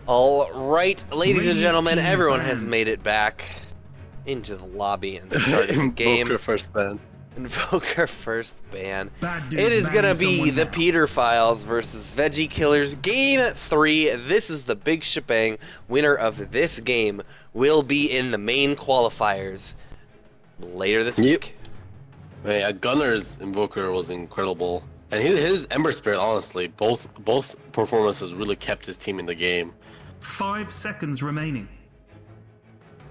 All right, ladies and gentlemen, team everyone ban. has made it back into the lobby and started the game. Invoke first ban. Invoke our first ban. Bad dudes It is gonna banning be someone the now. Peter Files versus Veggie Killers Game 3. This is the big shebang. Winner of this game will be in the main qualifiers later this week. Yeah, Gunner's Invoker was incredible. And his Ember Spirit, honestly, both performances really kept his team in the game. 5 seconds remaining.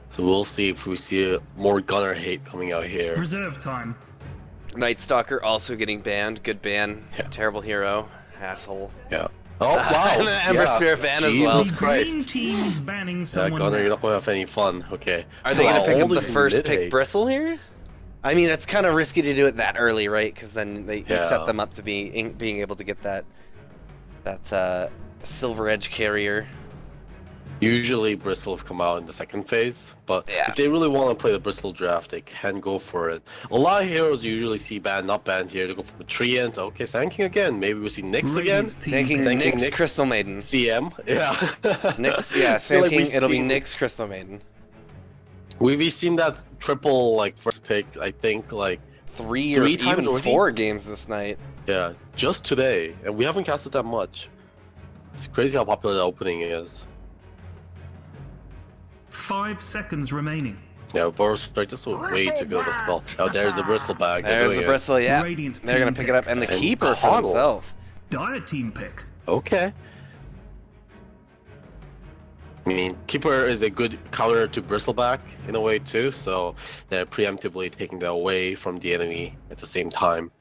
So we'll see if we see more Gunner hate coming out here. Reserve time. Night Stalker also getting banned. Good ban. Yeah. Terrible hero. Asshole. Yeah. Oh, wow. And the Ember Spirit ban as well. Jesus The Christ. green team's banning Yeah, someone Gunner, now. you're not going to have any fun. Okay. Are they going to pick up Only the first pick mid-age. Bristle here? I mean, it's kind of risky to do it that early, right? Because then you set them up to being able to get that Silver Edge carrier. Usually Bristles come out in the second phase, but Yeah. if they really want to play the Bristol draft, they can go for it. A lot of heroes you usually see banned, not banned here. They go for the Treant. Okay, Sand King again. Maybe we see Nyx again. Radiant team Sand King, Sand King, Nyx, Nyx. Crystal Maiden. CM. Yeah. Nyx, yeah, I feel Sand like King, we've it'll be seen- Nyx, Crystal Maiden. We've seen that triple like first pick. I think like Three or Three times even already? 4 games this night. yeah, just today, and we haven't casted that much. It's crazy how popular the opening is. 5 seconds remaining. Yeah, Borster, just a way too good of a spell. Oh, there's the Bristle bag. They're There's doing the it. Bristle, yeah. Radiant They're going team to pick it up, and the And Keeper for Coddle. himself. Dire team pick. Okay. I mean, Keeper is a good counter to Bristleback in a way too, so they're preemptively taking that away from the enemy at the same time.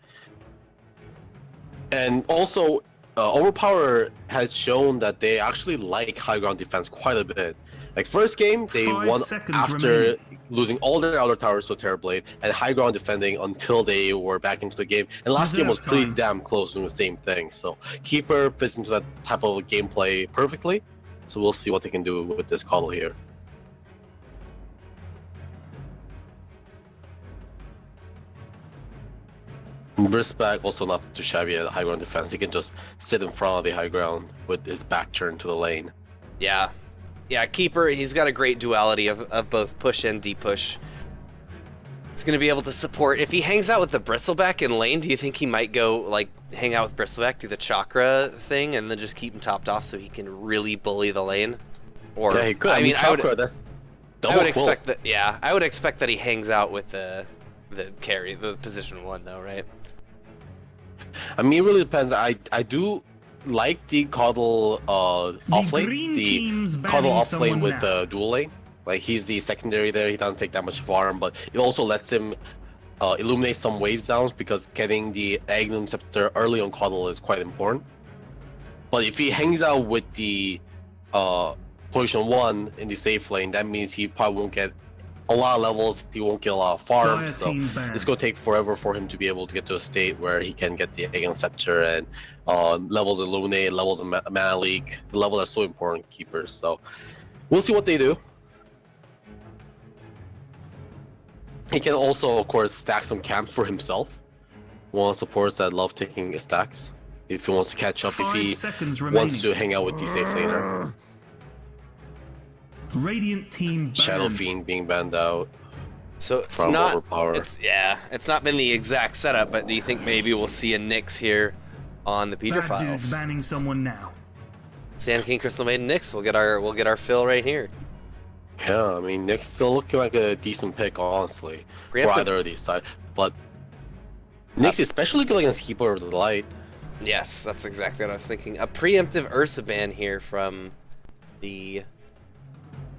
And also, Overpower has shown that they actually like high ground defense quite a bit. Like first game, they 5 won seconds after remaining. losing all their outer towers to Terrorblade and high ground defending until they were back into the game. And last game was Reserve pretty time. damn close doing the same thing. So Keeper fits into that type of gameplay perfectly. So we'll see what they can do with this Coddle here. Bristback also not too shabby at high ground defense. He can just sit in front of the high ground with his back turned to the lane. Yeah. Yeah, Keeper, he's got a great duality of both push and de-push. He's going to be able to support. If he hangs out with the Bristleback in lane, do you think he might go, like, hang out with Bristleback, do the Chakra thing, and then just keep him topped off so he can really bully the lane? Or, Yeah, he could. I mean, Chakra, that's I double would quilt. expect that, yeah, I would expect that he hangs out with the carry, the position 1, though, right? I mean, it really depends. I do like the Coddle off lane, green the team's Coddle banning off lane someone with now. the dual lane. Like he's the secondary there. He doesn't take that much farm, but it also lets him illuminate some waves downs because getting the Agnum Scepter early on Coddle is quite important. But if he hangs out with the position 1 in the safe lane, that means he probably won't get a lot of levels. He won't get a lot of farm. Dire So team ban. it's going to take forever for him to be able to get to a state where he can get the Aegon Scepter and levels of Illuminate, levels of Mana Leak, the level that's so important to keepers. So we'll see what they do. He can also, of course, stack some camps for himself. One of the supports that love taking stacks. If he wants to catch up, if 5 he seconds remaining. wants to hang out with the safe laner. Radiant team ban. Shadow Fiend being banned out So it's from not, Overpower. it's not been the exact setup, but do you think maybe we'll see a Nyx here on the Peter Bad dudes Files? banning someone now. Sand King, Crystal Maiden, Nyx, we'll get our fill right here. Yeah, I mean, Nick's still looking like a decent pick, honestly, for Preemptive. either of these sides. But Nick's especially good against Keeper of the Light. Yes, that's exactly what I was thinking. A preemptive Ursa ban here from the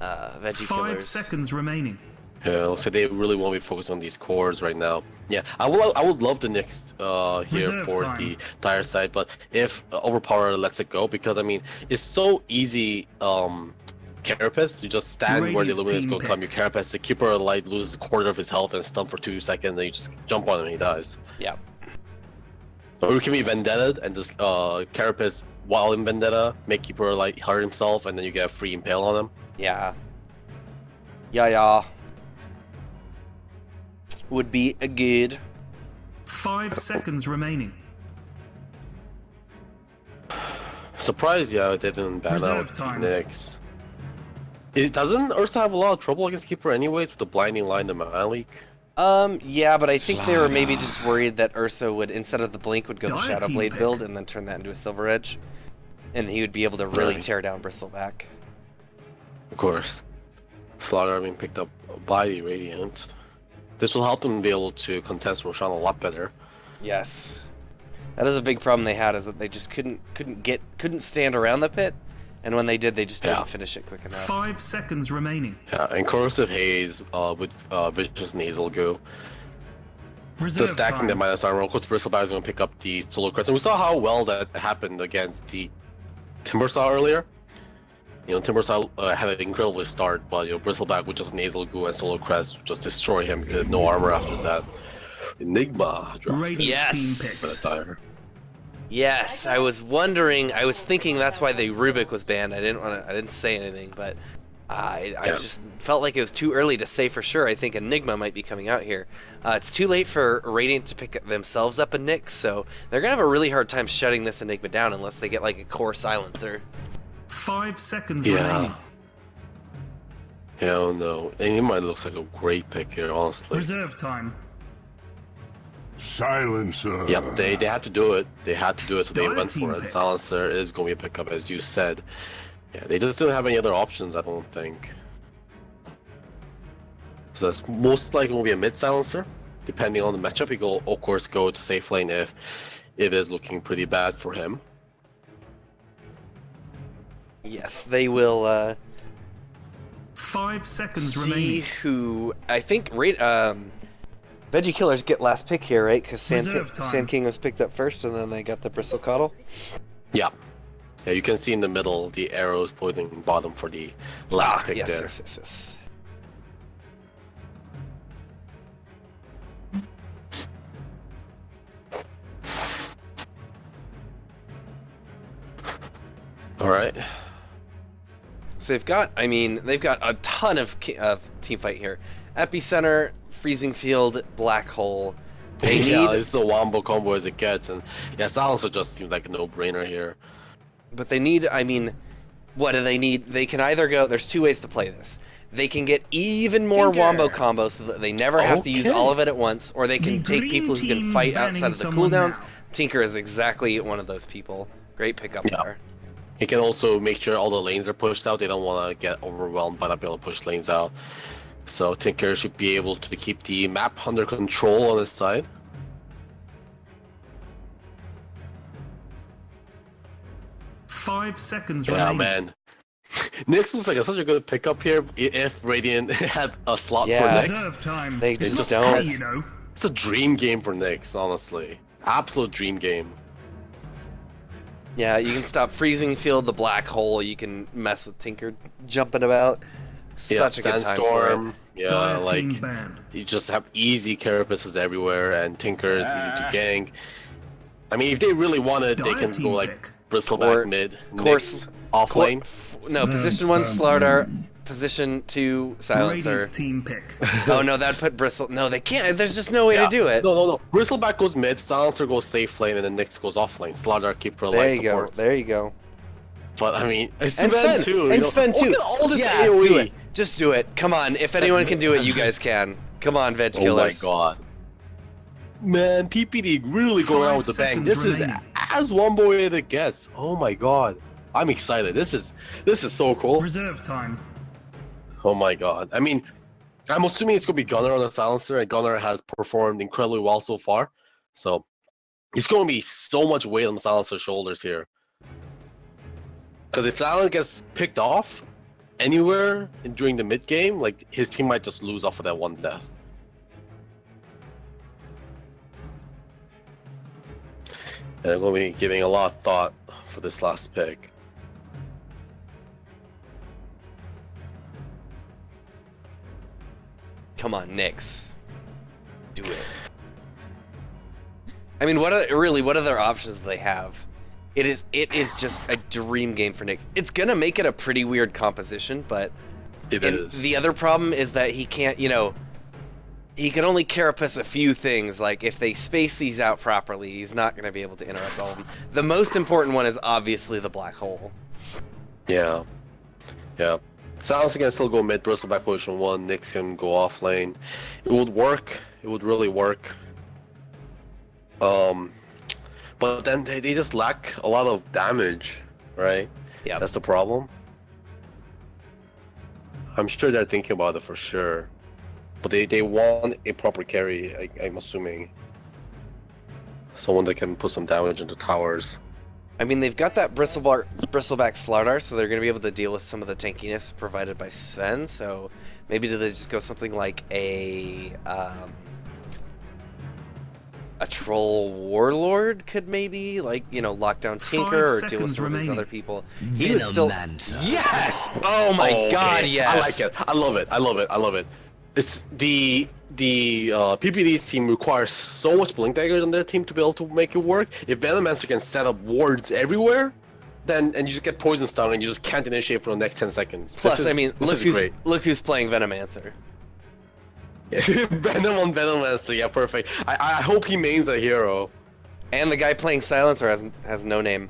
Veggie 5 Killers. seconds remaining. Yeah, so they really want to be focused on these cores right now. Yeah, I would love the Knicks here Reserve for time. the Dire side, but if Overpower lets it go, because I mean, it's so easy. Carapace, you just stand where the Radiant's Illuminate's team gonna come. You Carapace, the Keeper of the Light loses a quarter of his health and stun for 2 seconds, and you just jump on him and he dies. Yeah. Or you can be Vendetta and just Carapace while in Vendetta, make Keeper of the Light hurt himself, and then you get a free impale on him. Yeah. Yeah. Would be a good. 5 seconds remaining. Surprised, yeah, they didn't ban Reserve out time. Nyx. It doesn't Ursa have a lot of trouble against Keeper anyways with the blinding line the Mana Leak? Yeah, but I think they were maybe just worried that Ursa would, instead of the Blink, would go the Dire Shadow team Blade pick. build and then turn that into a Silver Edge. And he would be able to really Right. tear down Bristleback. Of course. Slaughter being picked up by the Radiant. This will help them be able to contest Roshan a lot better. Yes. That is a big problem they had, is that they just couldn't stand around the pit, and when they did, they just didn't finish it quick enough. 5 seconds remaining. Yeah, and Corrosive Haze with Vicious Nasal Goo. Reserve Just stacking time. the minus armor. Of course, Bristleback is going to pick up the Solo Crest. And we saw how well that happened against the Timbersaw earlier. You know, Timbersaw had an incredible start, but you know, Bristleback with just Nasal Goo and Solo Crest would just destroy him because no armor after that. Enigma drafted. Radiant Yes. team But pick. dire. Yes, I was thinking that's why the Rubik was banned. I didn't say anything, but I just felt like it was too early to say for sure. I think Enigma might be coming out here. It's too late for Radiant to pick themselves up a Nyx, so they're gonna have a really hard time shutting this Enigma down unless they get like a core silencer. 5 seconds Yeah. remaining. Hell no. Enigma looks like a great pick here, honestly. Reserve time. Silencer. Yep, they had to do it. They had to do it, so they Dire went team for it. pick. Silencer is going to be a pickup, as you said. Yeah, they just didn't have any other options, I don't think. So that's most likely will be a mid silencer, depending on the matchup. He will, of course, go to safe lane if it is looking pretty bad for him. Yes, they will 5 seconds see remaining. who I think. Veggie Killers get last pick here, right? Because Reserve time. Sand King was picked up first, and then they got the Bristle Coddle. Yeah. Yeah, you can see in the middle the arrows pointing bottom for the last pick yes, there. yes. All right. So they've got a ton of team fight here. Epicenter, Freezing Field, Black Hole. They Yeah, need, this is a wombo combo as it gets, and yeah, Silencer just seems like a no-brainer here. but they need. What do they need? They can either go. There's two ways to play this. They can get even more Tinker. wombo combos so that they never have to use Okay. all of it at once, or they can The take green people who can team's fight banning outside of the someone cooldowns. now. Tinker is exactly one of those people. Great pickup Yeah. there. He can also make sure all the lanes are pushed out. They don't want to get overwhelmed by not being able to push lanes out. So Tinker should be able to keep the map under control on his side. 5 seconds Yeah, remaining. man. Nyx looks like such a good pickup here. If Radiant had a slot Yeah. for Nyx, Reserve time. They It's just not don't. free, you know. it's a dream game for Nyx, honestly. Absolute dream game. Yeah, you can stop Freezing Field, the Black Hole. You can mess with Tinker jumping about. Such a good time for it. Sandstorm. Yeah, Dire like team banned. you just have easy carapaces everywhere, and Tinker is easy to gank. I mean, if they really wanted, they Dire can team go like pick. Bristleback Or- mid, course- Nyx off lane. No, position 1 Slardar, position 2 Silencer. Radiant team pick. Oh no, that'd put Bristle. No, they can't. There's just no way Yeah. to do it. No. Bristleback goes mid, Silencer goes safe lane, and then Nyx goes off lane. Slardar keeper There life you go. supports. There you go. But I mean, it's And Sven Sven too. And you know? Sven too. Look at all this Yeah, AoE. do it. Just do it. Come on. If anyone can do it, you guys can. Come on, Veg Oh my Killers. god. Man, PPD really going 5 out with the bang. seconds This is remaining. as wombo as it gets. Oh my god. I'm excited. This is so cool. Reserve time. Oh my god. I mean, I'm assuming it's gonna be Gunnar on the silencer, and Gunnar has performed incredibly well so far. So it's gonna be so much weight on the silencer's shoulders here. Because if Silent gets picked off anywhere during the mid game, like his team might just lose off of that one death. And I'm gonna be giving a lot of thought for this last pick. Come on, Nyx. Do it. I mean, what other options do they have? It is just a dream game for Nyx. It's gonna make it a pretty weird composition, but It is. the other problem is that he can't, He can only carapace a few things. Like if they space these out properly, he's not going to be able to interrupt all of them. The most important one is obviously the black hole. Yeah. Yeah. Silence can still go mid, Bristol back position 1, Nyx can go off lane. It would work. It would really work. But then they just lack a lot of damage, right? Yeah. That's the problem. I'm sure they're thinking about it for sure. But they want a proper carry, I'm assuming. Someone that can put some damage into towers. I mean, they've got that bristleback Slardar, so they're going to be able to deal with some of the tankiness provided by Sven. So maybe do they just go something like a troll warlord could maybe, like, you know, lock down Tinker or deal with some of these other people. He would still. Yes! Oh my god, yes! I like it. I love it. I love it. I love it. It's the PPD's team requires so much blink daggers on their team to be able to make it work. If Venomancer can set up wards everywhere, then and you just get poison stung and you just can't initiate for the next 10 seconds. Plus, I mean, look who's playing Venomancer. Venom on Venomancer, yeah, perfect. I hope he mains a hero. And the guy playing Silencer has no name.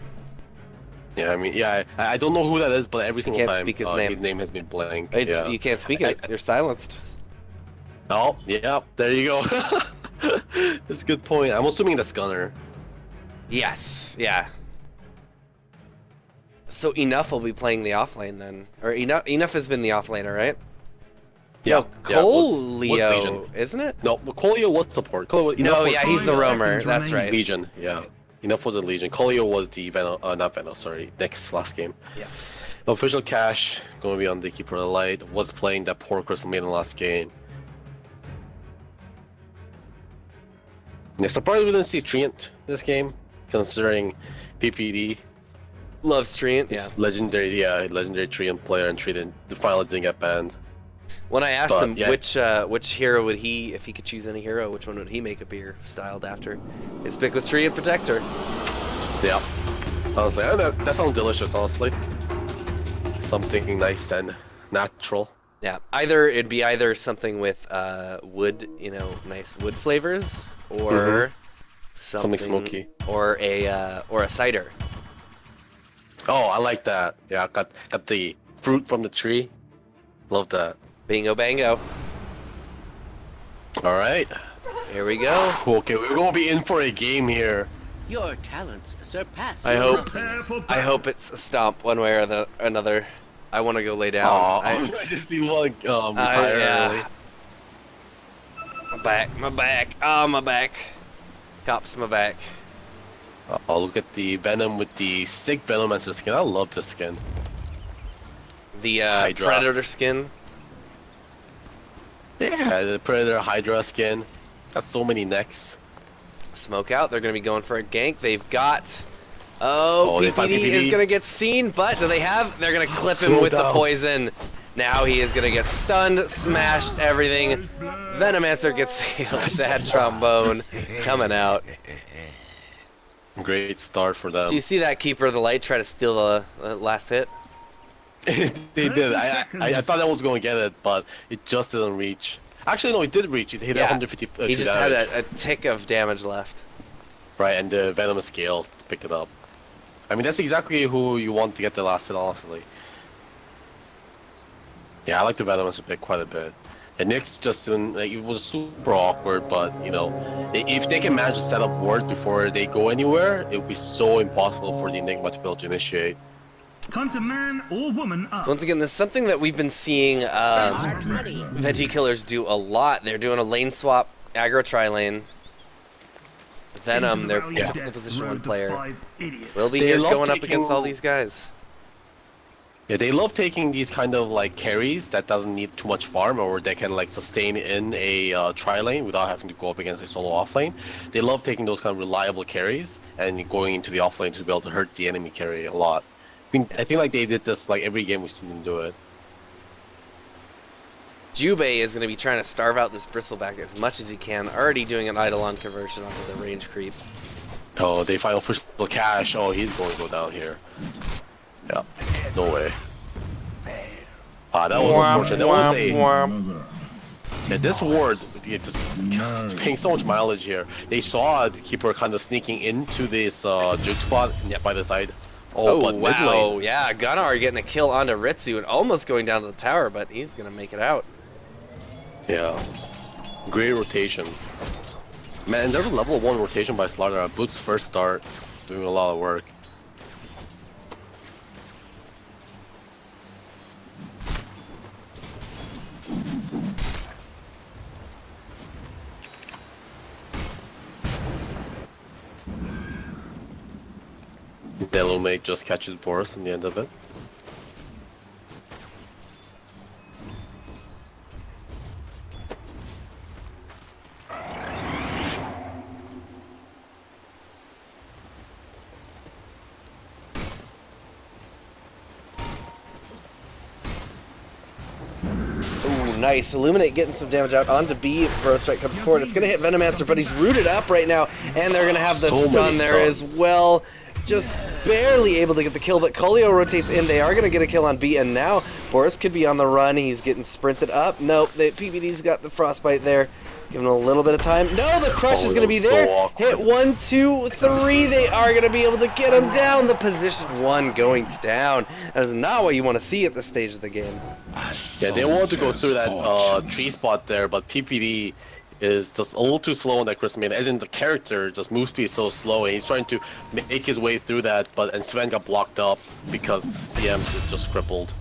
Yeah, I mean, yeah, I don't know who that is, but every single can't time speak his name has been blank. Yeah. You can't speak it. You're silenced. Oh, yeah, there you go. That's a good point. I'm assuming that's Gunner. Yes, yeah. So Enough will be playing the offlane then, or Enough has been the offlaner, right? Yeah, no, Colio, isn't it? No, Colio was support. He's the roamer. That's right. Legion, yeah. Enough was a Legion. Colio was the not Venom, sorry. Next last game. Yes. Official Cash going to be on the Keeper of the Light. Was playing that poor Crystal Maiden last game. Yeah, surprised we didn't see Treant this game, considering PPD. Loves Treant, yeah. Legendary Treant player, and Treant finally didn't get banned. When I asked him which hero would he, if he could choose any hero, which one would he make a beer styled after? His pick was Treant Protector. Yeah. I was like, oh, that sounds delicious, honestly. Something nice and natural. Yeah, it'd be either something with wood, you know, nice wood flavors, or something smoky, or a cider. Oh, I like that. Yeah, got the fruit from the tree. Love that. Bingo bango. All right. Here we go. Okay, we're gonna be in for a game here. Your talents surpass. I hope it's a stomp one way or another. I want to go lay down. I just see one retire early. My back. Oh, my back. Cops my back. Oh, look at the Venom with the sick Venomancer skin. I love this skin. The Predator skin. Yeah, the Predator Hydra skin. Got so many necks. Smoke out. They're going to be going for a gank. They've got... Oh, PPD is going to get seen, but do they have... They're going to clip him with the poison. Now he is going to get stunned, smashed, everything. Venomancer gets the sad trombone coming out. Great start for them. Do you see that Keeper of the Light try to steal the last hit? They did. I thought I was going to get it, but it just didn't reach. Actually, no, it did reach. It hit 150 he just damage. had a tick of damage left. Right, and the Venomous Scale picked it up. I mean, that's exactly who you want to get the last hit, honestly. Yeah, I like the Venomous pick quite a bit. And Nyx just didn't, like, it was super awkward, but, you know, if they can manage to set up wards before they go anywhere, it would be so impossible for the Enigma to be able to initiate. Time to man or woman up. So once again, this is something that we've been seeing Veggie Killers do a lot. They're doing a lane swap, aggro tri-lane. Venom, their typical position 1 player, will be here going up against all these guys. Yeah, they love taking these kind of like carries that doesn't need too much farm, or they can like sustain in a tri-lane without having to go up against a solo offlane. They love taking those kind of reliable carries and going into the offlane to be able to hurt the enemy carry a lot. I think like they did this like every game we've seen them do it. Jubei is going to be trying to starve out this Bristleback as much as he can, already doing an Eidolon conversion onto the range creep. Oh, they find official cash. Oh, he's going to go down here. Yeah, no way. Ah, that was unfortunate. That was a... Yeah, this ward it's just paying so much mileage here. They saw the keeper kind of sneaking into this juke spot by the side. Oh, but mid wow. lane. Yeah, Gunnar getting a kill onto Ritsu and almost going down to the tower, but he's going to make it out. Yeah. Great rotation. Man, there's a level 1 rotation by Slaughter at Boot's first start. Doing a lot of work. Delumate just catches Boris in the end of it. Ooh, nice. Illuminate getting some damage out onto B. Bro Strike comes forward. It's going to hit Venomancer, but he's rooted up right now, and they're going to have the So stun many there stuns. as well. Just barely able to get the kill, but Kolio rotates in. They are going to get a kill on B, and now Boris could be on the run. He's getting sprinted up. Nope, the PBD's got the frostbite there. Giving him a little bit of time. No, the crush is going to be so there. awkward. Hit 1, 2, 3. They are going to be able to get him down. The position 1 going down. That is not what you want to see at this stage of the game. Yeah, they want to go through that tree spot there, but PPD is just a little too slow on that Chris main. As in the character, just move speed is so slow, and he's trying to make his way through that, and Sven got blocked up because CM is just crippled.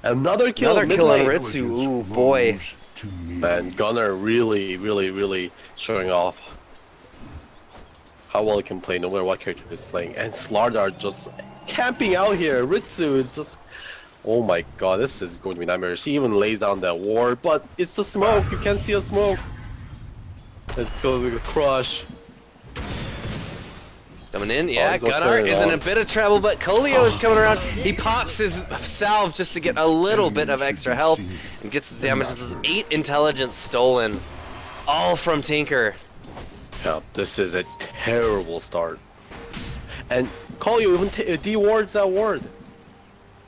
Another kill. Another kill on mid lane. Ritsu. Ooh, boy. And Gunnar really showing off how well he can play no matter what character he's playing. And Slardar just camping out here. Ritsu is just... Oh my god, this is going to be nightmarish. He even lays down that ward, but it's the smoke. You can't see a smoke. It's going to crush. Coming in, yeah, go Gunnar for it, is in a bit of trouble, but Kolio is coming around. He pops his salve just to get a little bit of extra health and gets the damage. This is 8 intelligence stolen, all from Tinker. Yeah, this is a terrible start. And Kolio even de-wards that ward.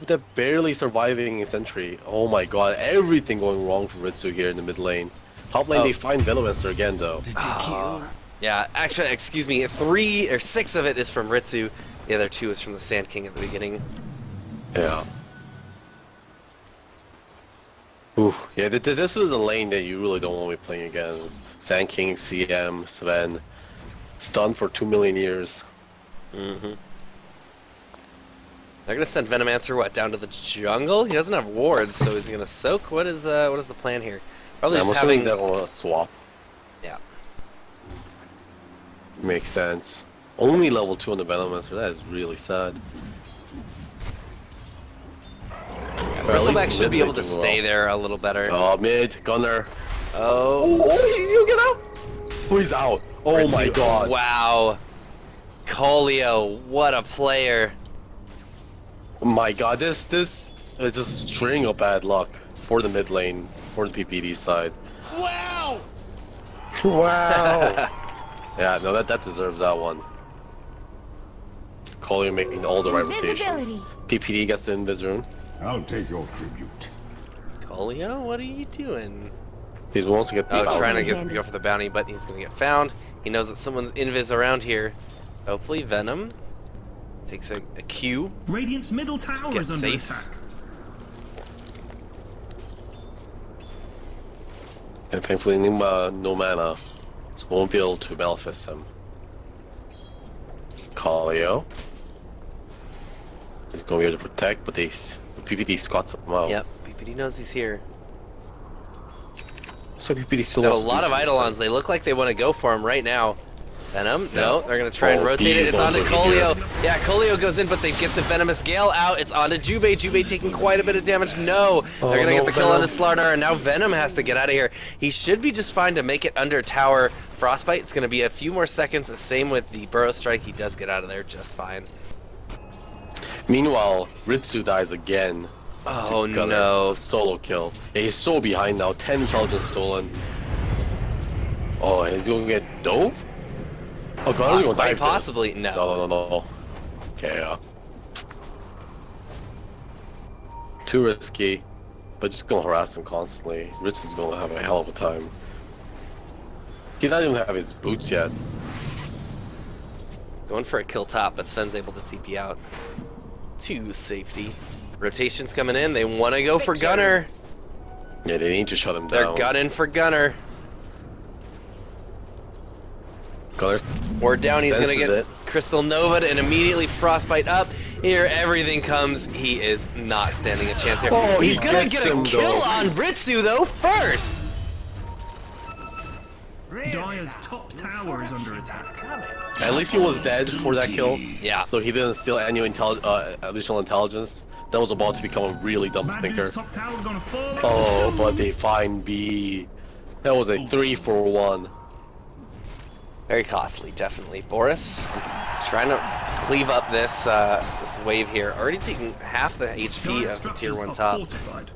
With that barely surviving sentry. Oh my god, everything going wrong for Ritsu here in the mid lane. Top lane, they find Velomancer again though. Yeah, actually, excuse me, 3 or 6 of it is from Ritsu. The other 2 is from the Sand King at the beginning. Yeah. Ooh, yeah, this is a lane that you really don't want to be playing against. Sand King, CM, Sven. Stunned for 2 million years. Mm-hmm. They're gonna send Venomancer what down to the jungle? He doesn't have wards, so is he gonna soak? What is the plan here? Probably I'm just assuming having. that will swap. Yeah. Makes sense. Only level 2 on the Velomancer, that is really sad. Bristleback should be able to stay there a little better. Oh, mid, Gunnar. Oh. He'll get out! Oh, he's out. Oh my Ritsu, god. Wow. Kolio, what a player. Oh my god, this is just a string of bad luck for the mid lane, for the PPD side. Wow! Wow! Yeah, no, that deserves that one. Kolio making all the right rotations. PPD gets the invis rune. I'll take your tribute. Kolio, what are you doing? He wants to get the Oh, trying to go for the bounty, but he's gonna get found. He knows that someone's invis around here. Hopefully Venom takes a Q. Radiant's middle tower Get is under safe. attack. And thankfully no mana, so won't be able to Malefice him. Kolio is going to be able to protect, but PPD squats him out. Yep, PPD knows he's here. So PPD still Got a wants to lot do of something. Eidolons. They look like they want to go for him right now. Venom? No, they're going to try and Oh, rotate it. he's It's onto also Kolio. here. Yeah, Kolio goes in, but they get the Venomous Gale out. It's onto Jubei. Jubei taking quite a bit of damage. No, they're going to get the kill onto Slardar, and now Venom has to get out of here. He should be just fine to make it under tower. Frostbite, it's going to be a few more seconds. The same with the Burrow Strike. He does get out of there just fine. Meanwhile, Ritsu dies again. Oh, to Gunnar. no. It's a solo kill. And he's so behind now. 10 intelligence stolen. Oh, and he's going to get dove? Oh, Gunnar's going to die. Quite possibly. No. No. Okay, yeah. Too risky, but just going to harass him constantly. Ritsu's going to have a hell of a time. He doesn't even have his boots yet. Going for a kill top, but Sven's able to TP out to safety. Rotation's coming in. They want to go for Gunner. Yeah, they need to shut him They're down. gunning for Gunner. Gunner's Ward down, he's gonna get it. Crystal Nova and immediately Frostbite up. Here, everything comes. He is not standing a chance here. Oh, He's he gonna gets get a him, kill though. on Ritsu, though, first! Dire's top tower is under attack. At least he was dead for that kill. Yeah. So he didn't steal any additional intelligence. That was about to become a really dumb Bad thinker. news, top tower gonna fall. Oh, but they find B. That was a 3-for-1. Very costly, definitely, for us. He's trying to cleave up this this wave here. Already taking half the HP Dire of the tier structures 1 are top. fortified.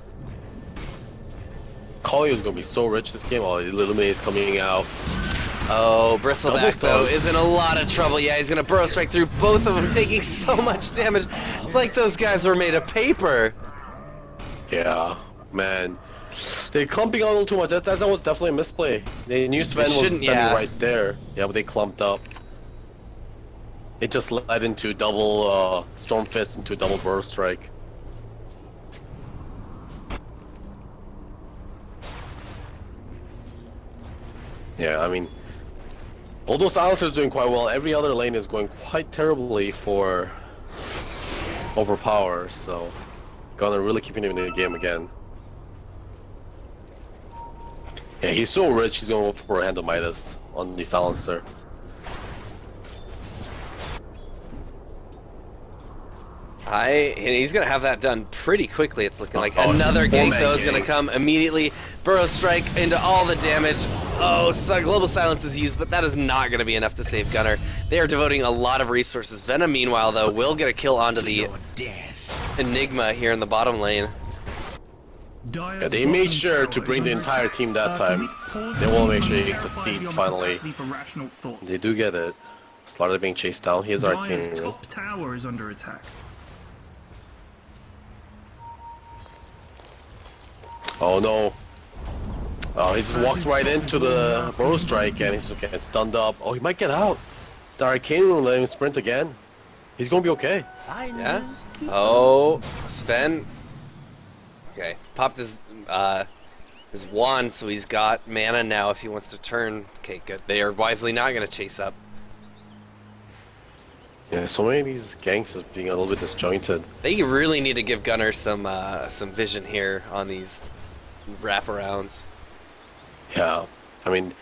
Kali was gonna be so rich this game. Oh, Illuminate is coming out. Oh, Bristleback, though, stun. is in a lot of trouble. Yeah, he's gonna burrow strike through both of them, taking so much damage. It's like those guys were made of paper. Yeah, man. They're clumping out a little too much. That was definitely a misplay. They knew Sven was shouldn't, standing yeah. right there. Yeah, but they clumped up. It just led into double Storm Fist into a double Burrow Strike. Yeah, I mean, although Silencer is doing quite well, every other lane is going quite terribly for Overpower, so gonna really keeping him in the game again. Yeah, he's so rich, he's going for a Hand of Midas on the Silencer. And he's gonna have that done pretty quickly. It's looking like Oh, another gank four-man though is gonna gank. come immediately. Burrow strike into all the damage. Oh, so Global Silence is used, but that is not gonna be enough to save Gunner. They are devoting a lot of resources. Venom, meanwhile, though, will get a kill onto the Enigma here in the bottom lane. Dire's Yeah, they made bottom sure to tower bring is the under entire attack. team that Can time. we pause They the will game make sure he and succeeds beyond finally. capacity for rational thought? They do get it. Slaughter being chased down, here's our Dire's team. top tower is under attack. Oh no. Oh, he just walks right into the Burrow Strike and he's getting stunned up. Oh, he might get out. The Arcane will let him sprint again. He's gonna be okay. Yeah. Oh, Sven. Okay, popped his wand, so he's got mana now if he wants to turn. Okay, good. They are wisely not gonna chase up. Yeah, so many of these ganks is being a little bit disjointed. They really need to give Gunner some vision here on these wraparounds. Yeah, I mean,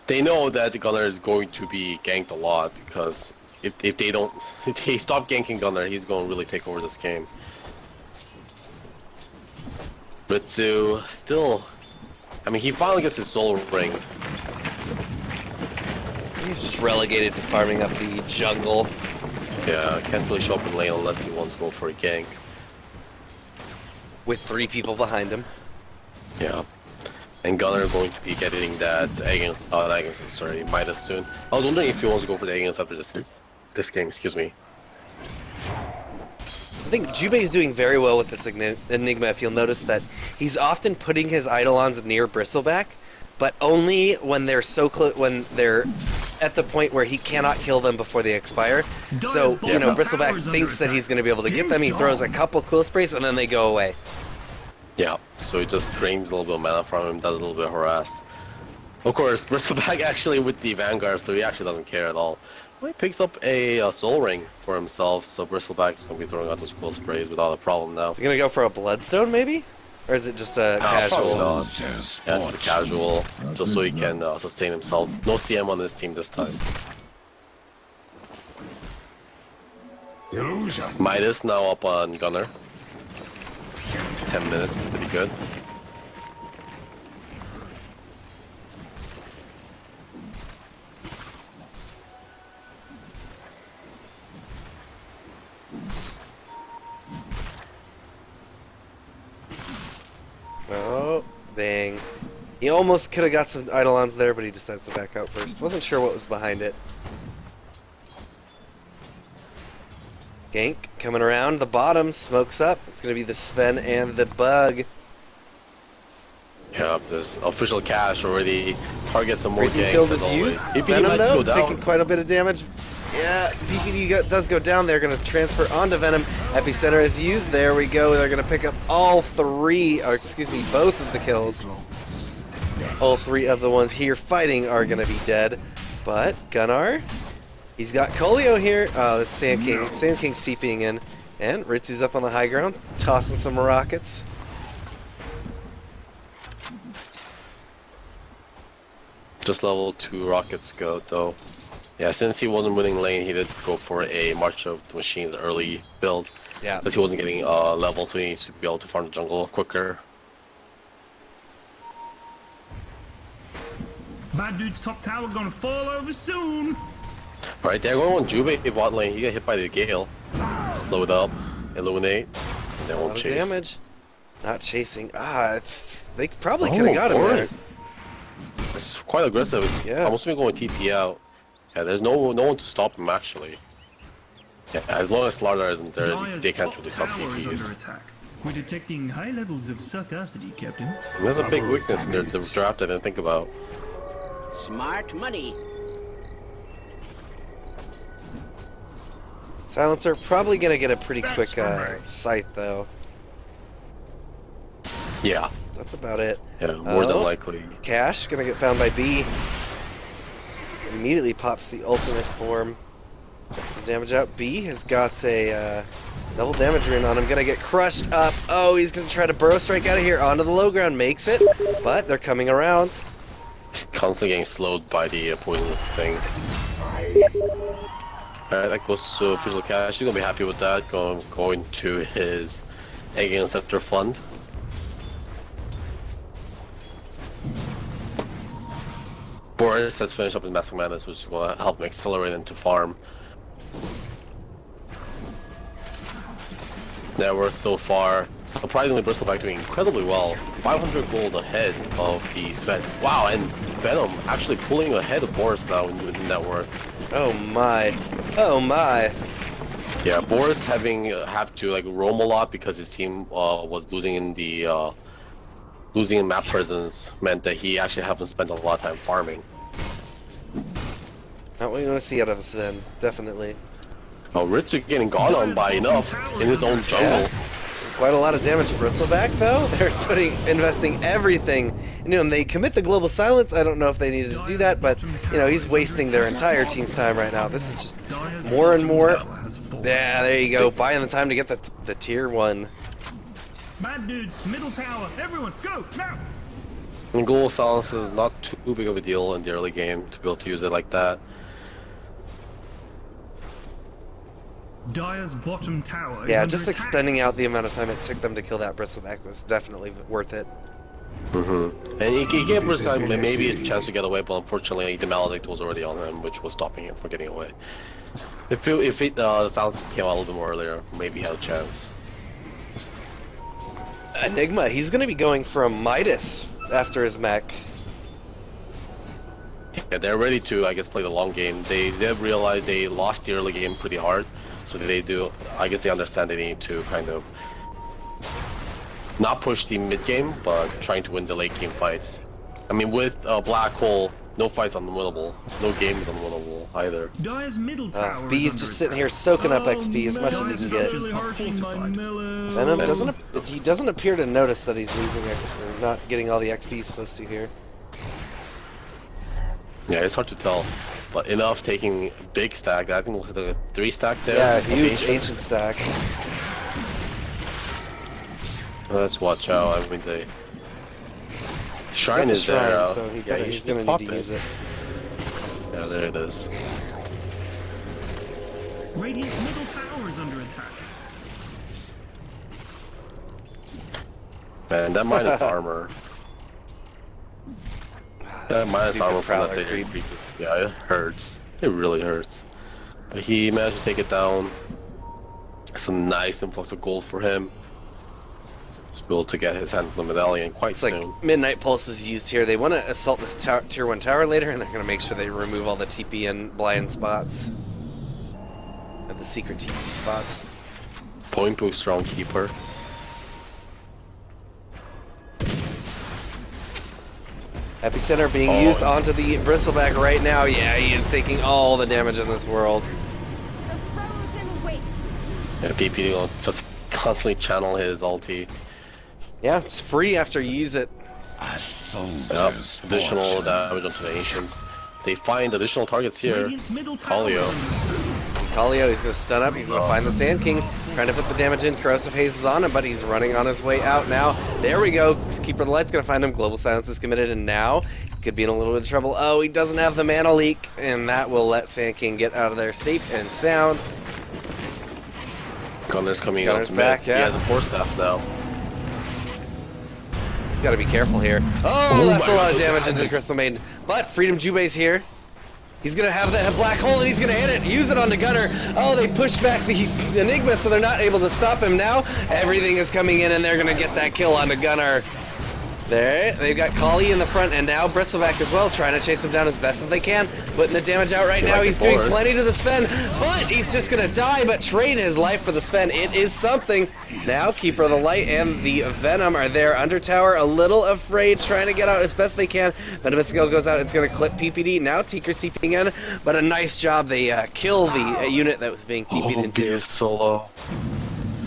they know that the Gunner is going to be ganked a lot because if they don't, if they stop ganking Gunner, he's going to really take over this game. Ritsu still, I mean, he finally gets his soul ring. He's just relegated to farming up the jungle. Yeah, can't really show up in lane unless he wants to go for a gank. With 3 people behind him. Yeah. And Gunner going to be getting that Midas soon. I was wondering if he wants to go for the Agans after this game, excuse me. I think Jubei is doing very well with this Enigma. If you'll notice that he's often putting his Eidolons near Bristleback, but only when they're so close, when they're at the point where he cannot kill them before they expire. So, you know, Bristleback thinks that he's going to be able to get them. He throws a couple cool sprays and then they go away. Yeah, so it just drains a little bit of mana from him, does a little bit of harass. Of course, Bristleback actually with the Vanguard, so he actually doesn't care at all. Well, he picks up a Soul Ring for himself, so Bristleback is going to be throwing out those cool sprays without a problem now. Is he going to go for a Bloodstone, maybe? Or is it just a casual? Probably not. Yeah, just a casual, just so he can sustain himself. No CM on this team this time. Illusion. Midas now up on Gunner. 10 minutes, pretty good. Oh, dang. He almost could have got some Eidolons there, but he decides to back out first. Wasn't sure what was behind it. Gank coming around the bottom, smokes up. It's going to be the Sven and the Bug. Yeah, this official cash already targets some more Racing gangs field as is always. used. APD Venom might though, go taking down. quite a bit of damage. Yeah, PPD does go down. They're going to transfer onto Venom. Epicenter is used. There we go. They're going to pick up all three, or excuse me, both of the kills. All three of the ones here fighting are going to be dead. But Gunnar, he's got Colio here. Oh, this Sand King. Sand King's TPing in. And Ritsu's up on the high ground, tossing some rockets. Just level 2 rockets go though. Yeah, since he wasn't winning lane, he did go for a March of the Machines early build. Yeah. Because he wasn't getting levels, so he needs to be able to farm the jungle quicker. Bad dude's top tower gonna fall over soon. Alright, they're going on Jube bot lane. He got hit by the Gale. Slow it up, illuminate, and they A won't lot of chase. damage. Not chasing. Ah, they probably could have got him there. It's quite aggressive. It's Yeah. almost been going TP out. Yeah, there's no one to stop him actually. Yeah, as long as Slardar isn't there, Dire's they can't top really stop tower is TPs. under attack. We're detecting high levels of sarcasity, Captain. And there's a big weakness in the draft I didn't think about. Smart money. Silencer probably gonna get a pretty That's quick right. sight though. Yeah, That's about it. yeah, more than Oh. likely. Cash gonna get found by B. Immediately pops the ultimate form. Some damage out. B has got a double damage rune on him. Gonna get crushed up. Oh, he's gonna try to burrow strike out of here onto the low ground. Makes it, but they're coming around. He's constantly getting slowed by the poisonous thing. Alright, that goes to official cash. He's gonna be happy with that. Going to his Egg and Scepter fund. Boris has finished up his Massive Madness, which is going to help him accelerate into farm. Net worth so far, surprisingly Bristleback doing incredibly well. 500 gold ahead of the Sven. Wow, and Venom actually pulling ahead of Boris now in net worth. Oh my. Oh my. Yeah, Boris have to like roam a lot because his team was losing in the losing in map presence meant that he actually haven't spent a lot of time farming. Not what you want to see out of Sven. Definitely. Oh, Ritsu getting gone on by enough in his own jungle. Yeah. Quite a lot of damage. Bristleback though, they're investing everything. You know, and they commit the global silence. I don't know if they needed to do that, but you know, he's wasting their entire team's time right now. This is just more and more. Yeah, there you go. Buying the time to get the tier 1. Bad dudes, middle tower, everyone, go now! And global silence is not too big of a deal in the early game to be able to use it like that. Dire's bottom tower is Yeah, under just attack. extending out the amount of time it took them to kill that Bristleback was definitely worth it. And he gave Bristleback maybe a chance to get away, but unfortunately the Maledict was already on him, which was stopping him from getting away. If the silence came out a little bit more earlier, maybe he had a chance. Enigma, he's gonna be going from Midas after his mech. Yeah, they're ready to, I guess, play the long game. They've realized they lost the early game pretty hard, so I guess they understand they need to kind of not push the mid game, but trying to win the late game fights. I mean, with Black Hole, no fight's unwinnable, no game is unwinnable either. Dire's middle tower is B's under just sitting attack. here soaking up XP as much as he can get. Really hurting my mellow. Venom he doesn't appear to notice that he's losing XP, or not getting all the XP he's supposed to here. Yeah, it's hard to tell, but enough taking a big stack. I think it looks like a 3 stack there. Yeah, of huge ancient stack. Let's watch out. I mean, the shrine Got the is there. shrine, so he's should gonna pop need to use it. Yeah, there it is. Radiant's middle tower is under attack. Man, that minus armor. That minus Stupid armor from Prowler that stage creep. increases. Yeah, it hurts. It really hurts. But he managed to take it down. It's a nice influx of gold for him. He's able to get his hand on the medallion quite It's like soon. Midnight Pulse is used here. They want to assault this tier 1 tower later, and they're going to make sure they remove all the TP and blind spots. And the secret TP spots. Point to strong keeper. Epicenter being used onto the bristleback right now. Yeah, he is taking all the damage in this world. The frozen waste. Yeah, PP will just constantly channel his ulti. Yeah, it's free after you use it. Yep, additional damage onto the Ancients. They find additional targets here. Radiant's middle tower. Kaleo. Kaleo, he's gonna stun up, he's gonna find the Sand King, trying to put the damage in. Corrosive Haze is on him, but he's running on his way out now. There we go. Keeper of the Light's gonna find him. Global Silence is committed, and now he could be in a little bit of trouble. Oh, he doesn't have the mana leak, and that will let Sand King get out of there safe and sound. Gunner's coming Gunner's up to back, mid. yeah. He has a Force Staff now. He's gotta be careful here. Oh, that's a lot of damage into the Crystal Maiden. But Freedom Jube's here. He's gonna have that black hole and he's gonna hit it, use it on the Gunner. Oh, they push back the Enigma so they're not able to stop him now. Everything is coming in and they're gonna get that kill on the Gunner. There, they've got Kali in the front and now Bristleback as well, trying to chase him down as best as they can. Putting the damage out right now, he's doing plenty to the Sven, but he's just gonna die, but trade his life for the Sven. It is something. Now, Keeper of the Light and the Venom are there under tower, a little afraid, trying to get out as best they can. Venomous Skill goes out, it's gonna clip PPD. Now Tinker's TPing in, but a nice job. They kill the unit that was being TP'd into. Solo.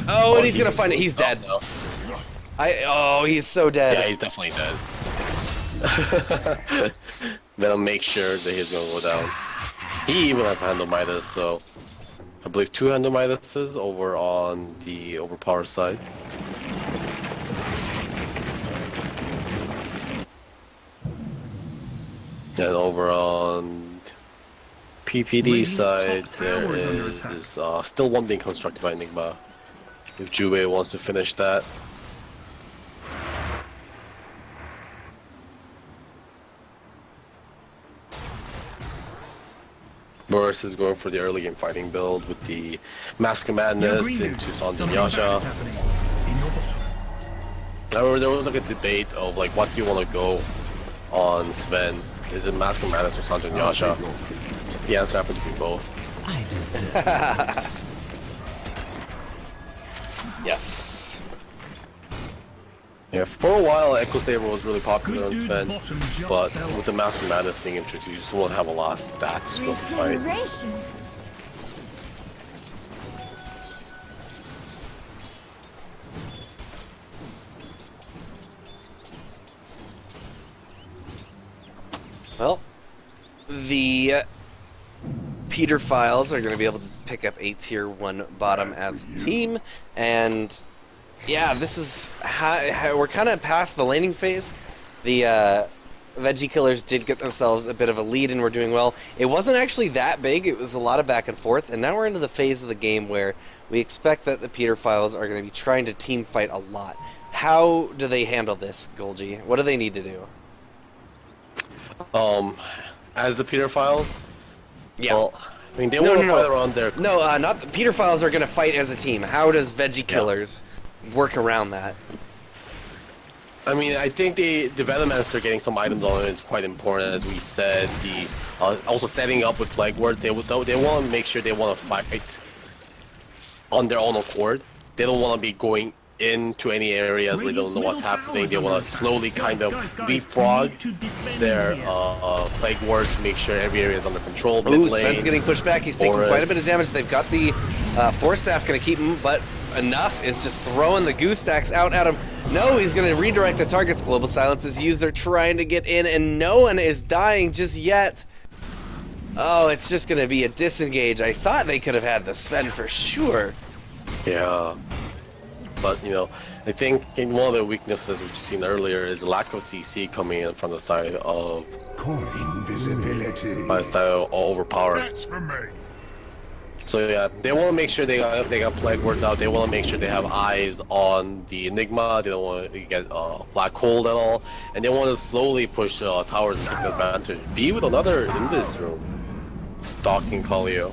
Oh, and he's gonna find it, he's dead. No. Oh, he's so dead. Yeah, he's definitely dead. Then I'll make sure that he's gonna go down. He even has a Handle Midas, so I believe 2 Handle Midases over on the overpower side. And over on PPD Radiant's side, top there tower is under is attack. still one being constructed by Enigma. If Jue wants to finish that. Boris is going for the early game fighting build with the Mask of Madness into Sanjin Yasha. However, there was like a debate of like what do you want to go on Sven? Is it Mask of Madness or Sanjin Yasha? The answer happened to be both. I deserve this. Yes. Yeah, for a while Echo Saber was really popular on Good Sven, dude's bottom just but fell. with the Mask of Madness being introduced, you just won't have a lot of stats to go to fight. Regeneration. Well, the Peter Files are going to be able to pick up a tier 1 bottom as a team, and yeah, this is how we're kind of past the laning phase. The Veggie Killers did get themselves a bit of a lead and were doing well. It wasn't actually that big, it was a lot of back and forth, and now we're into the phase of the game where we expect that the Peter Files are going to be trying to team fight a lot. How do they handle this, Golgi? What do they need to do? As the Peter Files, Yeah. well, I mean they want to fight around their. No, not the Peter Files are going to fight as a team. How does Veggie Killers work around that? I mean, I think the Velomancer getting some items on it is quite important, as we said. The also setting up with legwork, they want to make sure they want to fight on their own accord. They don't want to be going into any areas where they don't know what's happening. They want to slowly kind of leapfrog their legwork to make sure every area is under control. Ooh, Sven's getting pushed back. He's taking quite a bit of damage. They've got the Force Staff going to keep him, but enough is just throwing the Goose Stacks out at him. No, he's going to redirect the targets. Global Silence is used. They're trying to get in, and no one is dying just yet. Oh, it's just going to be a disengage. I thought they could have had the Sven for sure. Yeah. But, you know, I think in one of the weaknesses we've seen earlier is the lack of CC coming in from the side of Invisibility. by the side of overpower. That's for me. So yeah, they want to make sure they got plague words out. They want to make sure they have eyes on the Enigma. They don't want to get black hole at all, and they want to slowly push towers and take advantage. Be with another in this room, stalking Kaleo.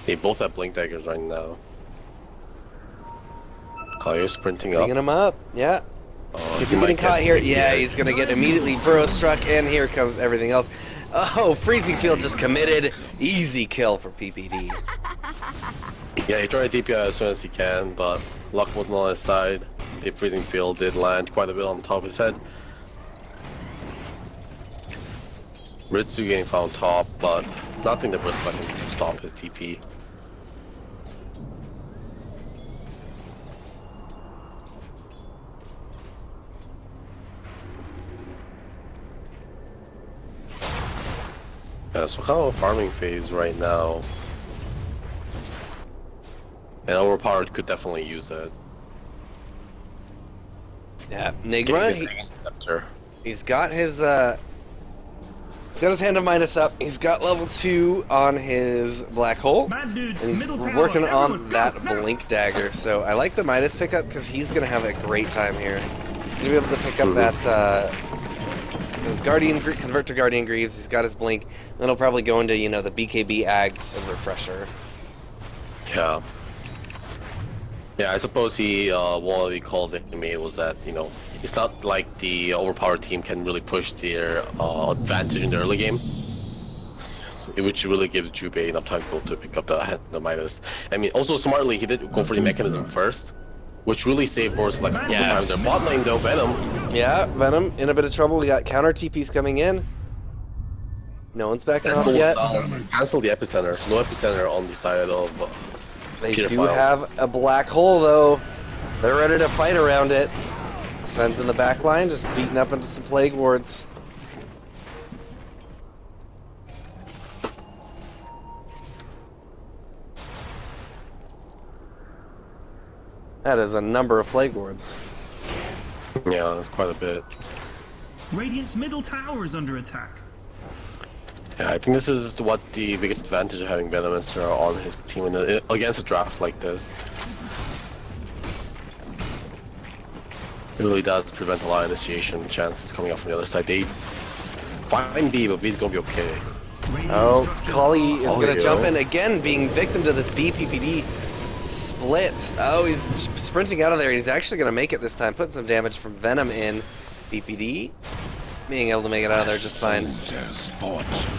They both have blink daggers right now. Kaleo sprinting up. Bringing him up, yeah. Oh, If he you're might getting caught get here, blink yeah, here. he's gonna get immediately burrow struck, and here comes everything else. Oh, Freezing Field just committed. Easy kill for PPD. Yeah, he tried to DP as soon as he can, but luck wasn't on his side. The freezing field did land quite a bit on top of his head. Ritsu getting found top, but nothing that was can stop his TP. Yeah, so kind of a farming phase right now. And overpowered could definitely use it. Yeah, Nigma, he's got his hand of Midas up. He's got level 2 on his black hole, Bad dudes, and he's middle tower, working on everyone, that go, now. blink dagger. So I like the Midas pickup because he's gonna have a great time here. He's gonna be able to pick up that those Guardian convert to Guardian Greaves. He's got his blink. Then he'll probably go into the BKB Ags and Refresher. Yeah. Yeah, I suppose one of the calls that he made was that, it's not like the overpowered team can really push their advantage in the early game, which really gives Jubei enough time to pick up the Midas. I mean, also smartly, he did go for the mechanism first, which really saved Borster like a couple times there. Bot lane though, Venom. Yeah, Venom in a bit of trouble. We got counter TPs coming in. No one's backing off yet. Cancel the epicenter. No epicenter on the side of. They Peter do File. have a black hole though. They're ready to fight around it. Sven's in the back line, just beating up into some plague wards. That is a number of plague wards. Yeah, that's quite a bit. Radiant's middle tower is under attack. Yeah, I think this is what the biggest advantage of having Venomister on his team against a draft like this. It really does prevent a lot of initiation chances coming up from the other side. They find B, but B's gonna be okay. Oh, Golgi is gonna yeah. jump in again, being victim to this B PPD split. Oh, he's sprinting out of there. He's actually gonna make it this time, putting some damage from Venom in. BPD being able to make it out of there just fine. Soldier's fortune.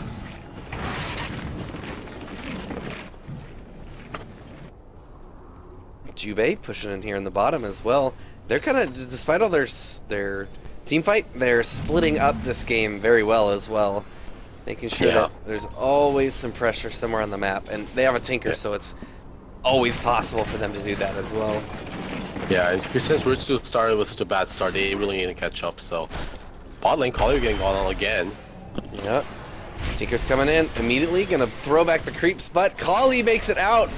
Jubei pushing in here in the bottom as well. They're kind of, despite all their team fight, they're splitting up this game very well as well. Making sure that there's always some pressure somewhere on the map. And they have a Tinker, so it's always possible for them to do that as well. Yeah, and since Ritsu started with such a bad start, they really need to catch up, so... Bot lane, Collier getting gone on again. Yep. Tinker's coming in, immediately gonna throw back the creeps, but Collie makes it out!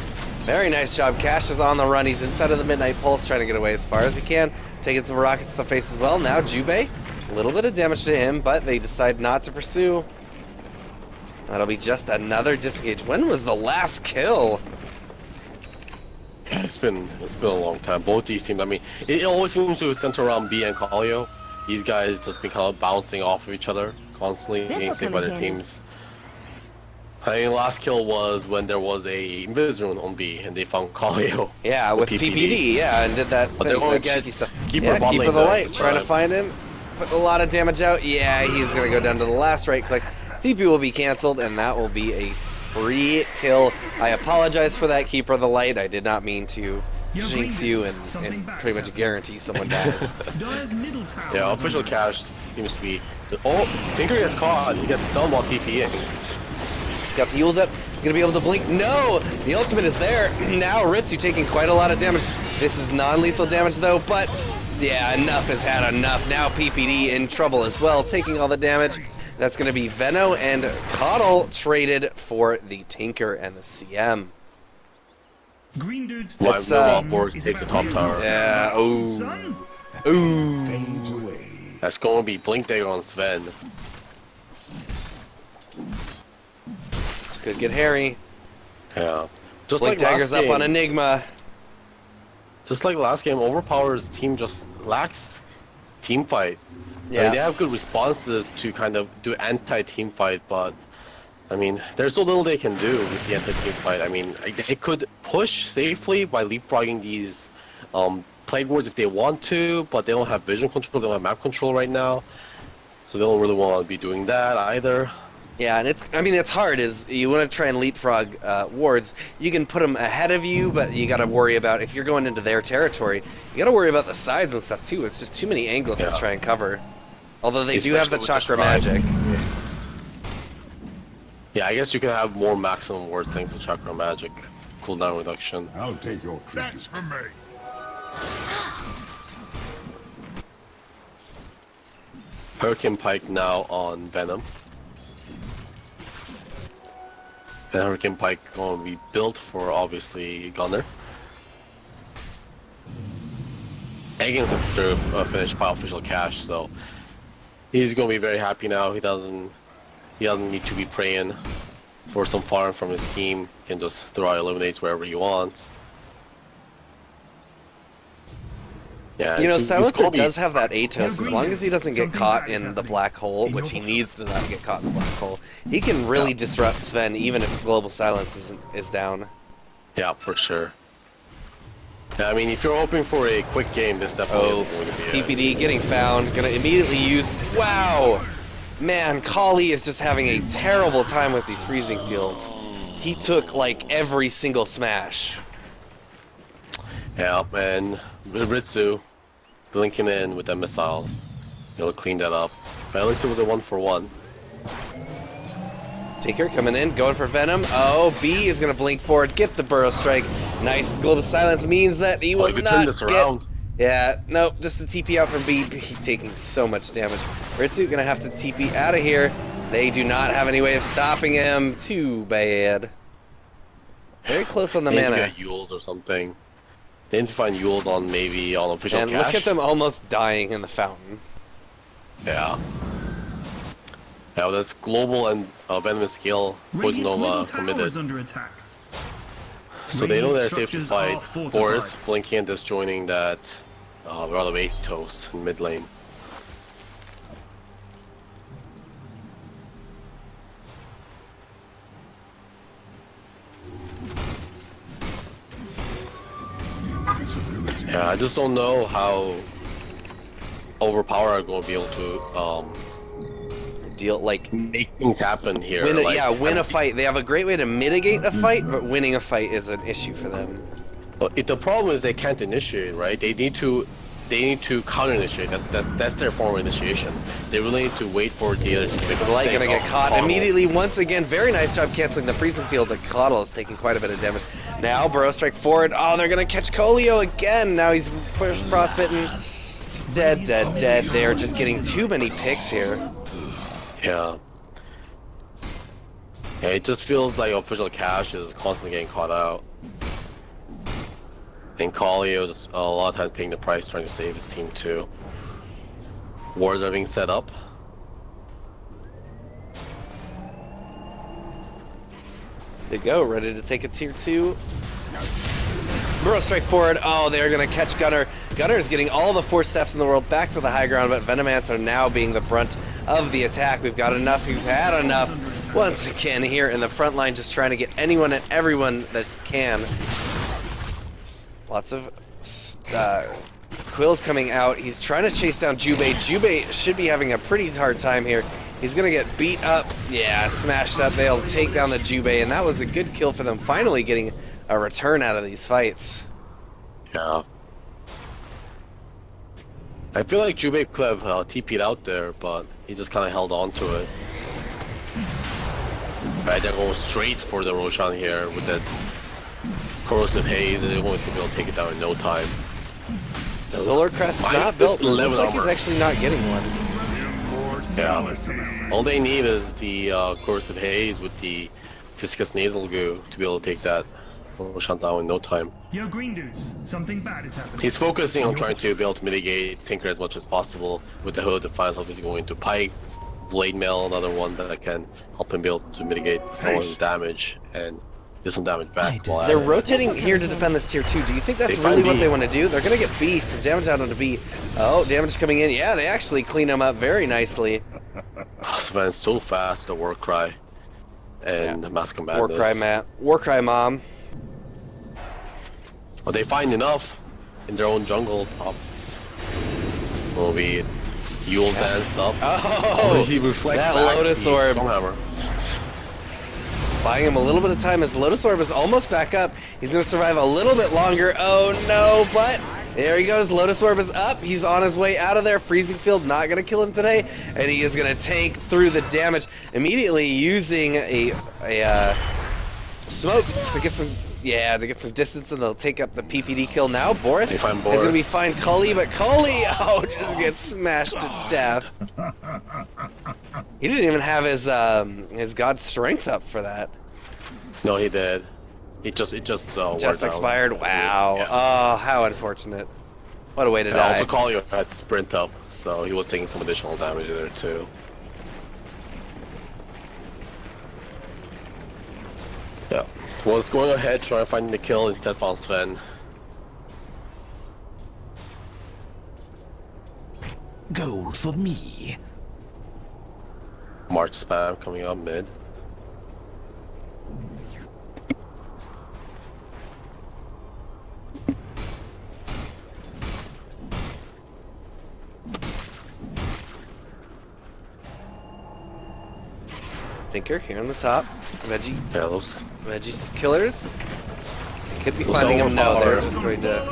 Very nice job. Cash is on the run. He's inside of the Midnight Pulse, trying to get away as far as he can. Taking some rockets to the face as well. Now Jubei, a little bit of damage to him, but they decide not to pursue. That'll be just another disengage. When was the last kill? Yeah, it's been a long time. Both these teams, I mean, it always seems to center around B and Collio. These guys just been kind of bouncing off of each other constantly, getting saved by their teams. I mean, last kill was when there was a Invis rune on B and they found Collio. Yeah, with PPD, yeah, and did that. But they're going to get Keeper bot Keeper lane the though, Light, trying to find him. Put a lot of damage out. Yeah, he's going to go down to the last right click. TP will be canceled, and that will be a free kill. I apologize for that, Keeper of the Light. I did not mean to jinx you and pretty much guarantee someone dies. Yeah, official cash seems to be... Oh, Tinker gets caught. He gets stunned while TPing. He's got the Yules up. He's going to be able to blink. No! The ultimate is there. Now Ritsu taking quite a lot of damage. This is non-lethal damage, though, but... Yeah, enough has had enough. Now PPD in trouble as well, taking all the damage. That's going to be Veno and Coddle traded for the Tinker and the CM. Green dudes. Let's, Borgs takes the top tower. Yeah, Son. ooh. Fades away. That's going to be Blink Dagger on Sven. This could get hairy. Yeah. Just Blink like Dagger's last game, up on Enigma. Just like last game, Overpower's team just lacks team fight. Yeah. I mean, they have good responses to kind of do anti-team fight, but I mean, there's so little they can do with the anti-team fight. I mean, they could push safely by leapfrogging these plague wards if they want to, but they don't have vision control, they don't have map control right now, so they don't really want to be doing that either. Yeah, and I mean, it's hard. Is you want to try and leapfrog wards, you can put them ahead of you, but you got to worry about if you're going into their territory. You got to worry about the sides and stuff too. It's just too many angles to try and cover. Although they do have the chakra magic. Yeah, I guess you can have more maximum wards thanks to chakra magic cooldown reduction. I'll take your tribute. That's for me. Hurricane Pike now on Venom. And Hurricane Pike going to be built for obviously Gunner. Egan's finished by official cash, so he's going to be very happy now. He doesn't need to be praying for some farm from his team. He can just throw out Illuminates wherever he wants. Yeah, you know, Silencer does have that Atos. As long as he doesn't get caught in the black hole, which he needs to not get caught in the black hole, he can really disrupt Sven even if Global Silence is down. Yeah, for sure. Yeah, I mean, if you're hoping for a quick game, this definitely isn't going to be PPD getting found, gonna immediately use... Wow! Man, Kali is just having a terrible time with these freezing fields. He took, like, every single smash. Yeah, and Ritsu blinking in with the missiles. He'll clean that up. But at least it was a 1-for-1. Taker coming in, going for Venom. Oh, B is gonna blink forward, get the Burrow Strike. Nice. Global Silence means that he will not turn this around. Yeah, nope, just the TP out from B. He's taking so much damage. Ritsu gonna have to TP out of here. They do not have any way of stopping him. Too bad. Very close on the Maybe mana. get Yules or something. They need to find Yules on maybe on official And cash. look at them almost dying in the fountain. Yeah. Yeah, well, that's global and venomous skill. Poison Nova committed. Under attack. So they know they're safe to Structures fight. are fortified. Boris blinking and disjoining that rather Atos in mid lane. Yeah, I just don't know how overpowered are going to be able to Deal like make things happen here. Win a fight. They have a great way to mitigate a fight, but winning a fight is an issue for them. But the problem is they can't initiate, right? They need to counter initiate. That's their form of initiation. They really need to wait for the other team. The light gonna get caught immediately once again. Very nice job canceling the freezing field. The Coddle is taking quite a bit of damage. Now Burrow Strike forward. Oh, they're gonna catch Colio again. Now he's frostbitten. Dead. They're just getting too many picks here. Yeah. Yeah, it just feels like official cash is constantly getting caught out. And Colio is a lot of times paying the price trying to save his team too. Wards are being set up. They go, ready to take a tier 2. Burrow Strike forward. Oh, they're gonna catch Gunner. Gunner is getting all the 4 steps in the world back to the high ground, but Venomants are now being the brunt of the attack. We've got enough. We've had enough. Once again here in the front line, just trying to get anyone and everyone that can. Lots of Quills coming out. He's trying to chase down Jubei. Jubei should be having a pretty hard time here. He's gonna get beat up. Yeah, smashed up. They'll take down the Jubei, and that was a good kill for them. Finally getting a return out of these fights. Yeah. I feel like Jubei could have TP'd out there, but he just kind of held on to it. Right, they're going straight for the Roshan here with that corrosive haze, and they're going to be able to take it down in no time. Solar Crest not built. Looks like he's actually not getting one. Yeah. All they need is the corrosive haze with the viscous nasal goo to be able to take that Roshan down in no time. Yo, green dudes, something bad is happening. He's focusing on trying to be able to mitigate Tinker as much as possible with the hood. The finals obviously going to Pike, Blade Mail, another one that can help him be able to mitigate some of his damage and do some damage back. They're rotating here to defend this tier 2. Do you think that's really what they want to do? They're going to get B, some damage out onto B. Oh, damage coming in. Yeah, they actually clean him up very nicely. Sven's so fast, the Warcry and the Mask of Madness. Warcry, Matt. Warcry, Mom. Well, they find enough in their own jungle top. Will be Yule dance up. Oh, he reflects that back Lotus the Orb. Stormhammer. Buying him a little bit of time as Lotus Orb is almost back up. He's going to survive a little bit longer. Oh no, but there he goes. Lotus Orb is up. He's on his way out of there. Freezing Field not going to kill him today. And he is going to tank through the damage, immediately using a smoke to get some distance, and they'll take up the PPD kill now. Boris is going to be fine. Cully, but Cully, just gets smashed to death. He didn't even have his God Strength up for that. No, he did. It just expired. Wow. Yeah. Oh, how unfortunate. What a way to die. Also, Collier had sprint up, so he was taking some additional damage there too. Yeah. Was going ahead trying to find the kill, instead found Sven. Gold for me. March spam coming up mid. Thinker here on the top. Fellows. Veggie's killers. Could be finding him now. They're just going to.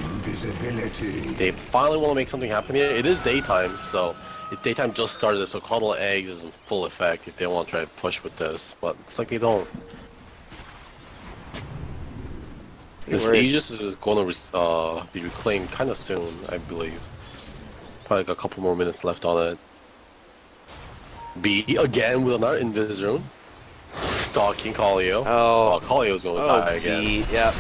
Invisibility. They finally want to make something happen here. It is daytime, so it's daytime just started, so Coddle Eggs is in full effect if they want to try to push with this, but it's like they don't. This Aegis is going to be reclaimed kind of soon, I believe. Probably like a couple more minutes left on it. B again with another Invis rune. Stalking Collio. Oh, Collio's going to die again. B, yep.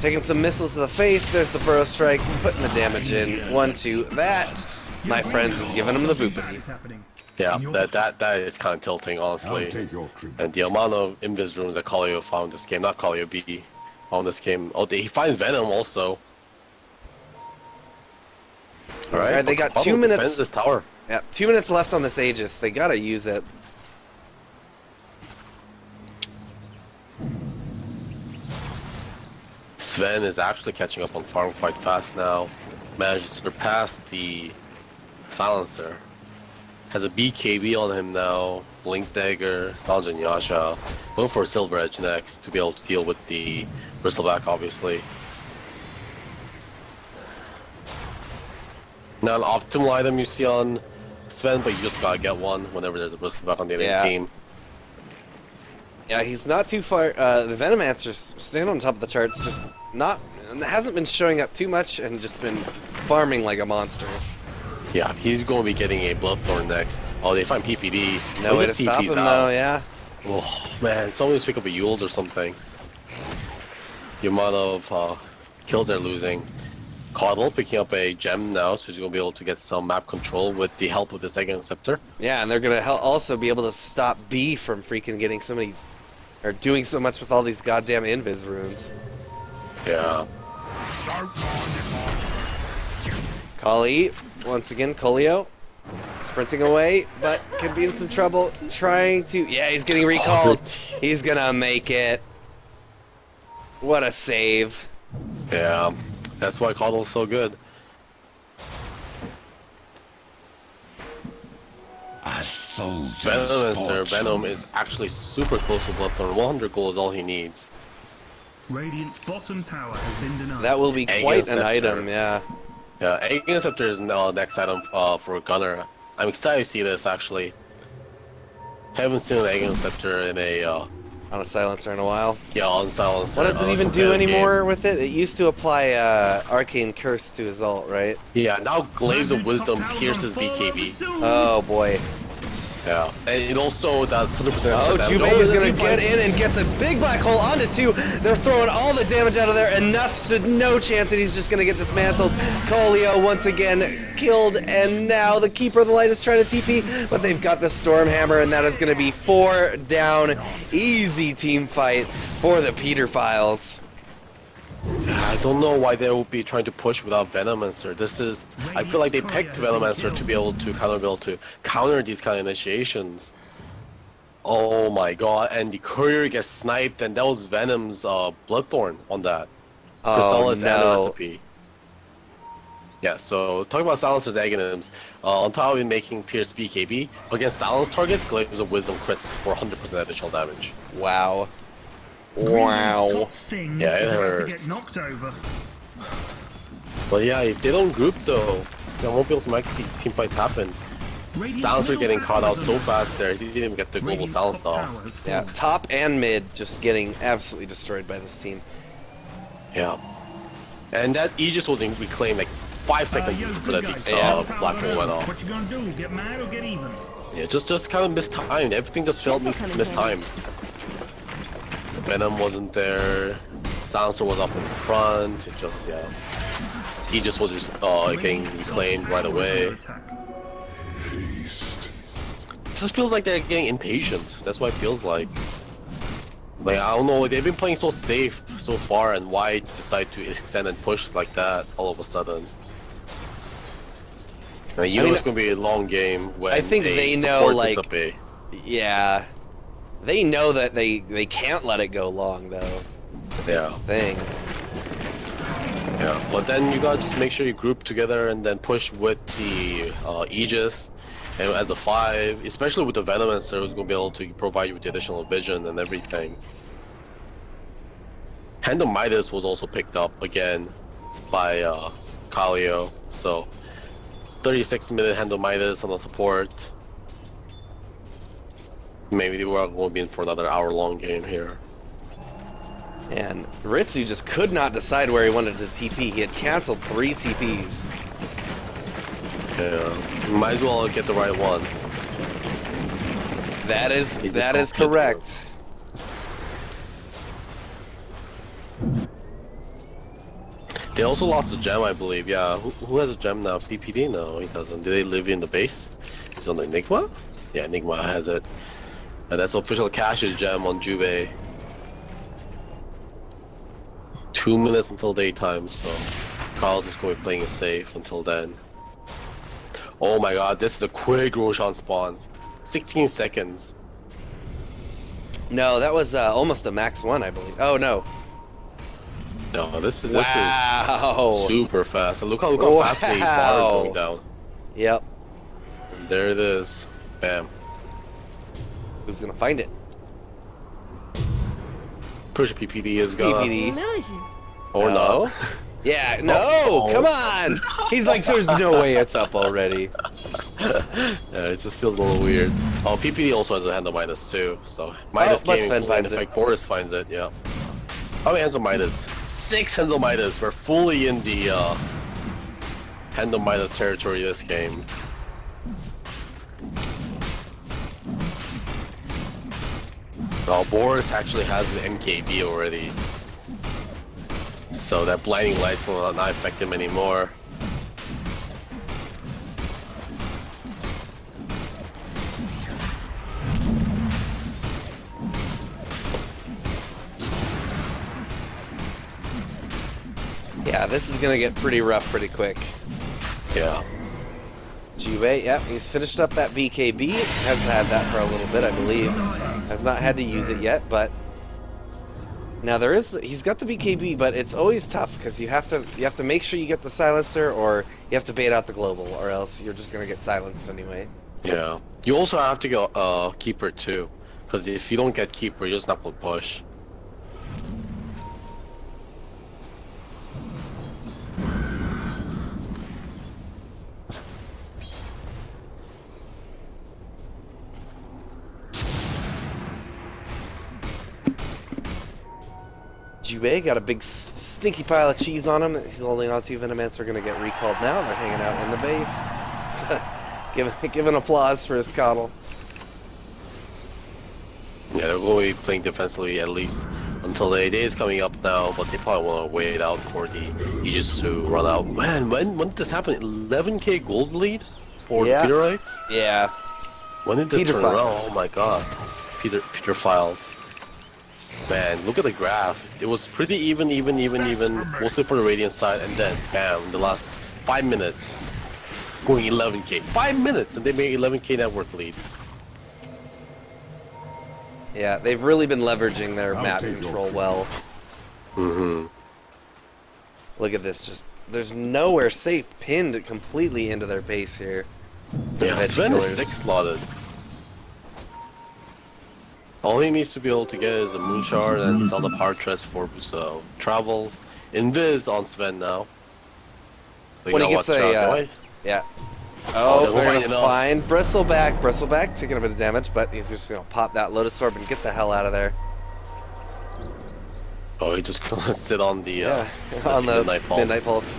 Taking some missiles to the face. There's the burrow strike. Putting the damage in. 1-2. That, my friends, is giving him the boopity. Yeah, that is kind of tilting, honestly. And the amount of Invis runes that Collio found this game, not Collio B, found this game. Oh, he finds Venom also. Alright, they got 2 minutes. Defends this tower. Yeah, 2 minutes left on this Aegis. They gotta use it. Sven is actually catching up on farm quite fast now. Managed to surpass the Silencer. Has a BKB on him now. Blink Dagger, Sanjin Yasha. Going for a Silver Edge next to be able to deal with the Bristleback, obviously. Not an optimal item you see on Sven, but you just gotta get one whenever there's a Bristleback on the other team. Yeah, he's not too far. The Venomancer's staying on top of the charts, just hasn't been showing up too much and just been farming like a monster. Yeah, he's going to be getting a Bloodthorn next. Oh, they find PPD. No way to stop him though, yeah. Oh man, someone needs to pick up a Yules or something. The amount of kills they're losing. Coddle picking up a gem now, so he's going to be able to get some map control with the help of the second scepter. Yeah, and they're going to also be able to stop B from freaking getting so many, or doing so much with all these goddamn Invis runes. Yeah. Kali, once again, Colio, sprinting away, but could be in some trouble, trying to, yeah, he's getting recalled. He's going to make it. What a save. Yeah. That's why Coddle's so good. Venom is actually super close to Bloodthorn. 100 gold is all he needs. Radiant's bottom tower has been denied. That will be quite an item, yeah. Yeah, Aegon Scepter is the next item for Gunner. I'm excited to see this, actually. Haven't seen an Aegon Scepter in a... on a Silencer in a while. Yeah, on Silencer. What does it even do anymore with it? It used to apply Arcane Curse to his ult, right? Yeah, now Glaives of Wisdom pierces BKB. Oh boy. Yeah, and it also does 100% Oh, Jubei is going to get in and gets a big black hole onto 2. They're throwing all the damage out of there. Enough stood no chance that he's just going to get dismantled. Colio once again killed, and now the Keeper of the Light is trying to TP, but they've got the Stormhammer, and that is going to be 4 down. Easy team fight for the Peterfiles. I don't know why they would be trying to push without Venomancer. This is... I feel like they picked Venomancer to be able to counter these kind of initiations. Oh my god, and the courier gets sniped, and that was Venom's Bloodthorn on that. Oh, Chrysalis and the recipe. Yeah, so talking about Silencer's Aghanims, on top of making Pierce BKB, against Silence targets, Glaives of Wisdom crits for 100% additional damage. Wow. Greed's Wow. top thing Yeah, it is about to hurts. get knocked over. But yeah, if they don't group though, they won't be able to make these team fights happen. Radiant's Silencer middle getting caught out tower so is fast there, he didn't even get the global Radiant's silence top off. tower has Yeah, fallen. top and mid just getting absolutely destroyed by this team. Yeah. And that Aegis was reclaimed like 5 seconds Yo, before good that guys, Yeah. middle tower black hole went off. What you gonna do? Get mad or get even? Yeah, just kind of mistimed. Everything just felt This'll come in mistimed. Venom wasn't there. Silencer was up in front. It just, yeah. He just was just getting Radiant's top reclaimed right tower is away. under attack. It just feels like they're getting impatient. That's what it feels like. Like, I don't know, like, they've been playing so safe so far, and why decide to extend and push like that all of a sudden? Now, you know mean, it's going to be a long game when I think they know, support like, picks up A. Yeah. They know that they can't let it go long, though. Yeah. Thing. Yeah, but then you gotta just make sure you group together and then push with the Aegis and as a 5, especially with the Venomancer who's gonna be able to provide you with the additional vision and everything. Hand of Midas was also picked up again by Kalio, so 36-minute Hand of Midas on the support. Maybe we're going to be in for another hour-long game here. And Ritsu just could not decide where he wanted to TP. He had canceled 3 TPs. Yeah, might as well get the right one. That is He just don't correct. They also lost a gem, I believe. Yeah, who has a gem now? PPD? No, he doesn't. Did they live in the base? It's on the Enigma? Yeah, Enigma has it. And that's official Cash's gem on Juve. 2 minutes until daytime, so Carl's just going to be playing it safe until then. Oh my god, this is a quick Roshan spawn. 16 seconds. No, that was almost a max 1, I believe. Oh no. No, this is Wow. super fast. And look how fast the bar is going down. Yep. And there it is. Bam. Who's gonna find it? Pretty sure PPD is gonna. PPD. Illusion. Or No. not. Yeah, no, Oh. come on! He's like, there's no way it's up already. Yeah, it just feels a little weird. Oh, PPD also has a hand of Midas too, so Midas but came Sven in finds it. effect. Boris finds it, yeah. How many hands of Midas? 6 hands of Midas. We're fully in the hand of Midas territory this game. Oh, Boris actually has the MKB already. So that blinding lights will not affect him anymore. Yeah, this is gonna get pretty rough pretty quick. Yeah. Juve, yep, he's finished up that BKB. Hasn't had that for a little bit, I believe. Has not had to use it yet, but now he's got the BKB, but it's always tough because you have to make sure you get the silencer, or you have to bait out the global, or else you're just gonna get silenced anyway. Yeah. You also have to go Keeper too, because if you don't get Keeper, you're just not gonna push. Juve got a big stinky pile of cheese on him that he's holding on to. Venomancer are gonna get recalled now. They're hanging out in the base. Give an applause for his coddle. Yeah, they're going to be playing defensively at least until the day is coming up now, but they probably want to wait out for the Aegis to run out. Man, when did this happen? 11k gold lead for the Peterites? Yeah. When did this Peter turn Files. around? Oh my god. Peter Files. Man, look at the graph. It was pretty even, mostly for the Radiant side, and then, bam, the last 5 minutes, going 11k. 5 minutes, and they made 11k network lead. Yeah, they've really been leveraging their map control well. Mm-hmm. Look at this, just there's nowhere safe, pinned completely into their base here. Yeah, Veg Sven is killers. 6 slotted. All he needs to be able to get is a Moonshard and sell the power chest for travels. Invis on Sven now. But When you he know gets what, a, yeah. Oh, they're we're fine gonna enough. find Bristleback. Bristleback taking a bit of damage, but he's just gonna pop that Lotus Orb and get the hell out of there. Oh, he just gonna sit on the On the Midnight Pulse. Midnight Pulse.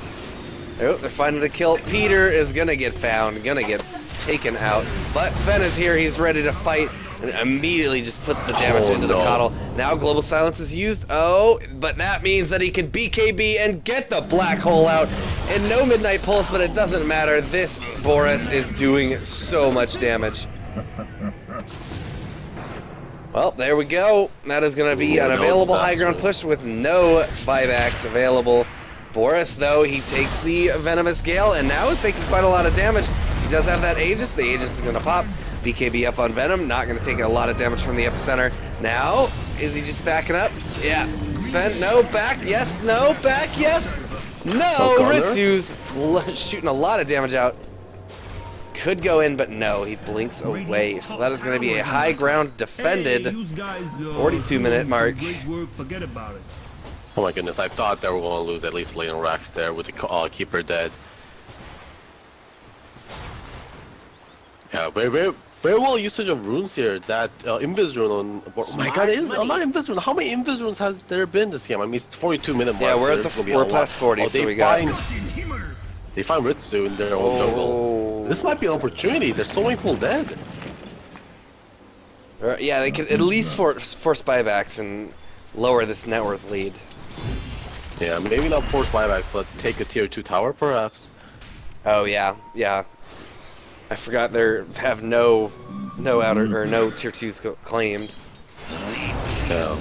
Oh, they're finding a kill. Peter is gonna get found, gonna get taken out. But Sven is here, he's ready to fight, and immediately just put the damage into the Coddle. Now Global Silence is used. Oh, but that means that he can BKB and get the Black Hole out. And no Midnight Pulse, but it doesn't matter. This Boris is doing so much damage. Well, there we go. That is going to be Yeah, an that was available high faster. ground push with no buybacks available. Boris, though, he takes the Venomous Gale and now is taking quite a lot of damage. He does have that Aegis. The Aegis is going to pop. BKB up on Venom. Not going to take a lot of damage from the epicenter. Now, is he just backing up? Yeah. Sven, no, back, yes, no, back, yes. No, Gunner? Ritsu's shooting a lot of damage out. Could go in, but no, he blinks away. So that is going to be a high ground defended. 42-minute mark. Great work. Forget about it. Oh my goodness, I thought they were going to lose at least late on racks there with the keeper dead. Yeah, very well usage of runes here. That Invis rune on... Oh my god, not Invis rune. How many Invis runes has there been this game? I mean, it's 42-minute mark. Yeah, we're so at there's gonna be we're a past lot. 40, Oh, so we got... They find Ritsu in their own jungle. Oh. This might be an opportunity. There's so many people dead. Yeah, they could at least force buybacks and lower this net worth lead. Yeah, maybe not force buyback, but take a tier 2 tower perhaps. Oh yeah, yeah. I forgot they have no outer or no tier 2s claimed. Yeah.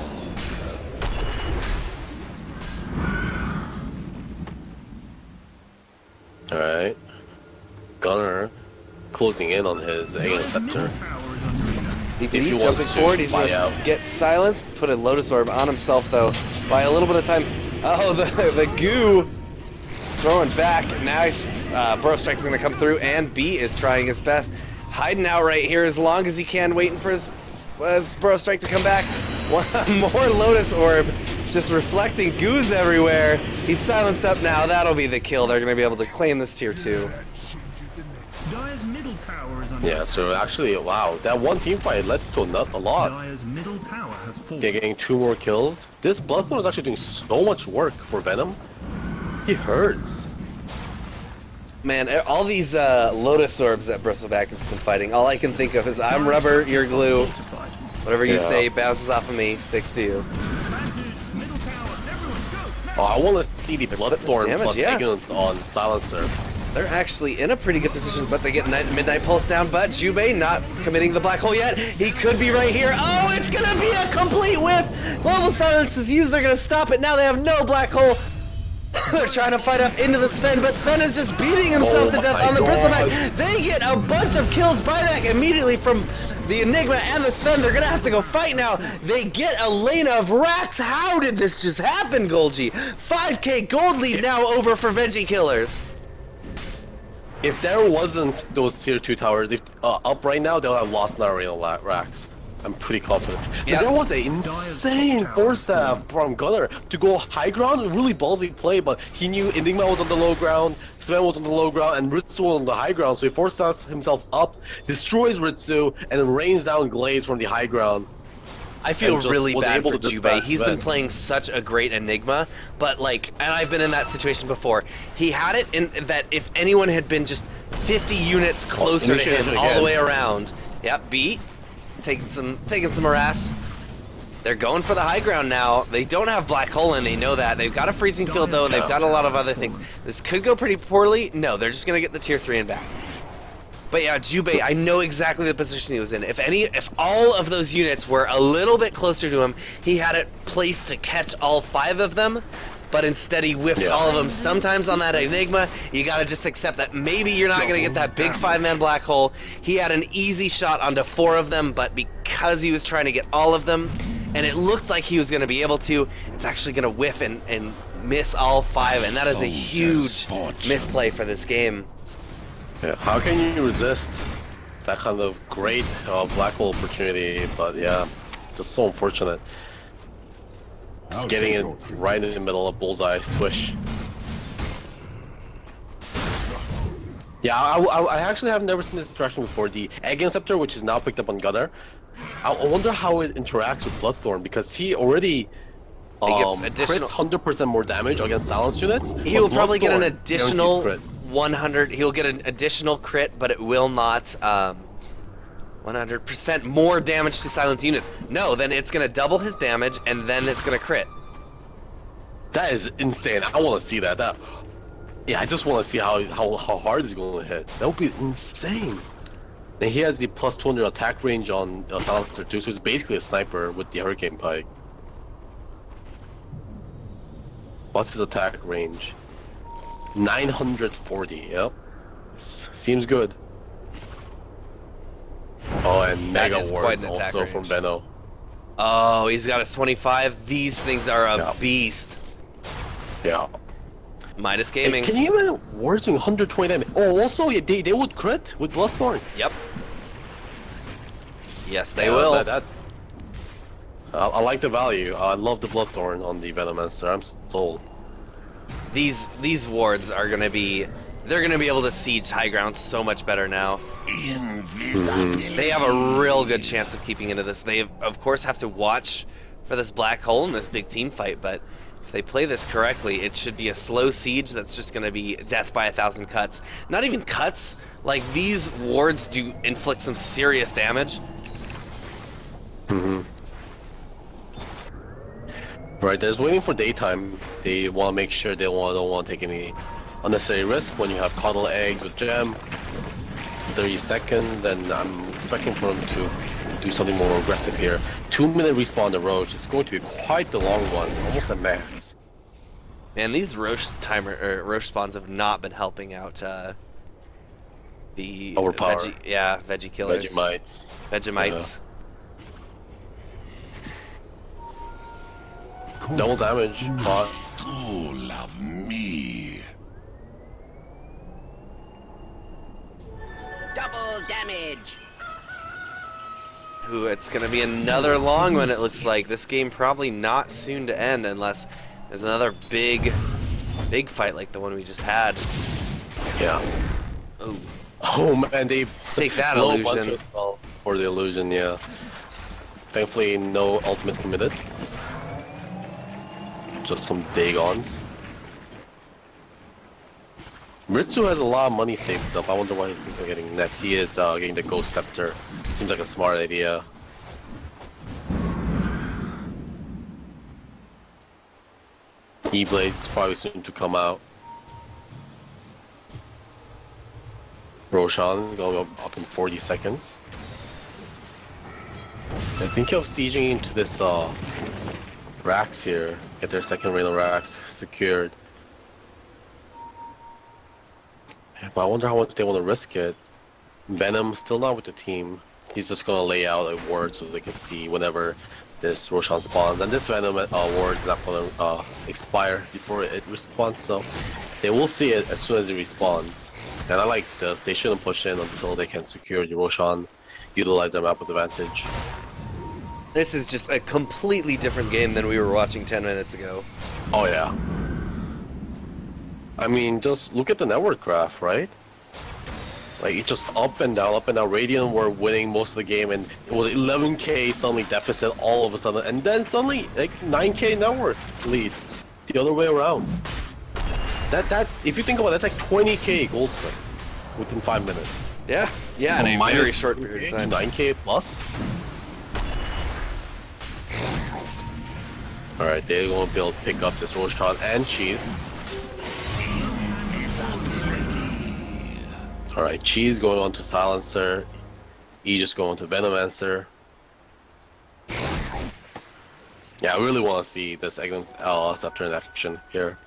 Alright. Gunner closing in on his Aeon Scepter. He If he jumping wants to forward, he's buy gonna out. get silenced, put a Lotus Orb on himself though, by a little bit of time. Oh, the goo throwing back. Nice. Bro Strike's gonna come through, and B is trying his best. Hiding out right here as long as he can, waiting for his Bro Strike to come back. One more Lotus Orb, just reflecting goos everywhere. He's silenced up now. That'll be the kill. They're gonna be able to claim this tier 2. Dire's middle tower is under Yeah, so actually, wow, that one team fight led to a lot. Dire's middle tower has fallen. They're getting 2 more kills. This Bloodthorn is actually doing so much work for Venom. He hurts. Man, all these Lotus Orbs that Bristleback has been fighting, all I can think of is I'm rubber, you're glue. Whatever you Yeah. say bounces off of me, sticks to you. Bandits, middle tower, everyone go! Oh, I want to see the Bloodthorn Damage, plus yeah. Ignorance on Silencer. They're actually in a pretty good position, but they get Midnight Pulse down, but Jubei not committing the Black Hole yet. He could be right here. Oh, it's going to be a complete whiff. Global Silence is used. They're going to stop it. Now they have no Black Hole. They're trying to fight up into the Sven, but Sven is just beating himself to death my on the God. Bristleback. They get a bunch of kills buyback immediately from the Enigma and the Sven. They're going to have to go fight now. They get a lane of racks. How did this just happen, Golgi? 5k gold lead now over for Veggie Killers. If there wasn't those tier 2 towers up right now, they'll have lost in our arena racks. I'm pretty confident. Yeah. There was an insane force staff from Gunner to go high ground. Really ballsy play, but he knew Enigma was on the low ground, Sven was on the low ground, and Ritsu was on the high ground. So he force staffs himself up, destroys Ritsu, and then rains down Glaives from the high ground. I feel And just really was bad able for to Jubei. dispatch He's Sven. been playing such a great Enigma, but like, and I've been in that situation before. He had it in that if anyone had been just 50 units closer to initiated him it all the again. way around. Yep, beat. Taking some harass. They're going for the high ground now. They don't have Black Hole and they know that. They've got a freezing field though, and they've got a lot of other things. This could go pretty poorly. No, they're just gonna get the tier 3 and back. But yeah, Jubei, I know exactly the position he was in. If all of those units were a little bit closer to him, he had it placed to catch all 5 of them, but instead he whiffs all of them. Sometimes on that Enigma, you gotta just accept that maybe you're not gonna get that big 5-man Black Hole. He had an easy shot onto 4 of them, but because he was trying to get all of them, and it looked like he was going to be able to. It's actually going to whiff and miss all 5, and that is a huge misplay for this game. Yeah, how can you resist that kind of great black hole opportunity? But yeah, just so unfortunate. Just getting it right in the middle of bullseye swish. Yeah, I actually have never seen this interaction before. The Egg Inceptor, which is now picked up on Gunner. I wonder how it interacts with Bloodthorn, because he already crits 100% more damage against silence units. He will probably get an additional 100. He'll get an additional crit, but it will not 100% more damage to silence units. No, then it's going to double his damage, and then it's going to crit. That is insane. I want to see that. Yeah, I just want to see how hard he's going to hit. That would be insane. And he has the plus 200 attack range on Silencer too, so it's basically a sniper with the Hurricane Pike. What's his attack range? 940, yep. Seems good. Oh, and Mega Wards also range from Benno. Oh, he's got a 25. These things are a beast. Yeah. Midas Gaming. Hey, can you imagine wards doing 120 damage? Oh, also, yeah, they would crit with Bloodthorn. Yep. Yes, they will. That's. I like the value. I love the Bloodthorn on the Venomancer. I'm sold. These wards are gonna be. They're gonna be able to siege high ground so much better now. They have a real good chance of keeping into this. They of course have to watch for this black hole in this big team fight, but if they play this correctly, it should be a slow siege that's just gonna be death by 1,000 cuts. Not even cuts. Like, these wards do inflict some serious damage. Right, they're just waiting for daytime. They want to make sure they don't want to take any unnecessary risk. When you have Coddle Eggs with Gem, 30 seconds, then I'm expecting for them to do something more aggressive here. 2-minute respawn the Roach is going to be quite the long one, almost at max. Man, these Roche Roche spawns have not been helping out the veggie killers. Vegemites. Vegemites. Double damage. Love me. Double damage. Ooh, it's gonna be another long one. It looks like this game probably not soon to end unless there's another big fight like the one we just had. Yeah. Ooh. Oh man, they take that blow illusion. A bunch of spell for the illusion. Yeah. Thankfully, no ultimates committed. Just some Dagons. Ritsu has a lot of money saved up. I wonder what he's thinking of getting next. He is getting the Ghost Scepter. Seems like a smart idea. E-Blade is probably soon to come out. Roshan going up in 40 seconds. I think of sieging into this racks here. Get their second rail of racks secured. But I wonder how much they want to risk it. Venom still not with the team. He's just gonna lay out a ward so they can see whenever this Roshan spawns. And this Venom ward is not gonna expire before it respawns, so they will see it as soon as it respawns. And I like this. They shouldn't push in until they can secure the Roshan, utilize their map with advantage. This is just a completely different game than we were watching 10 minutes ago. Oh yeah. I mean, just look at the network graph, right? Like, it's just up and down, up and down. Radiant were winning most of the game, and it was 11k suddenly deficit all of a sudden, and then suddenly, like, 9k network lead. The other way around. That if you think about it, that's like 20k gold clip within 5 minutes. Yeah, in a very short period of time. 9k plus. Alright, they're going to be able to pick up this Roshan and Cheese. Alright, Cheese going on to Silencer. E just going to Venomancer. Yeah, I really want to see this Egg Scepter in action here.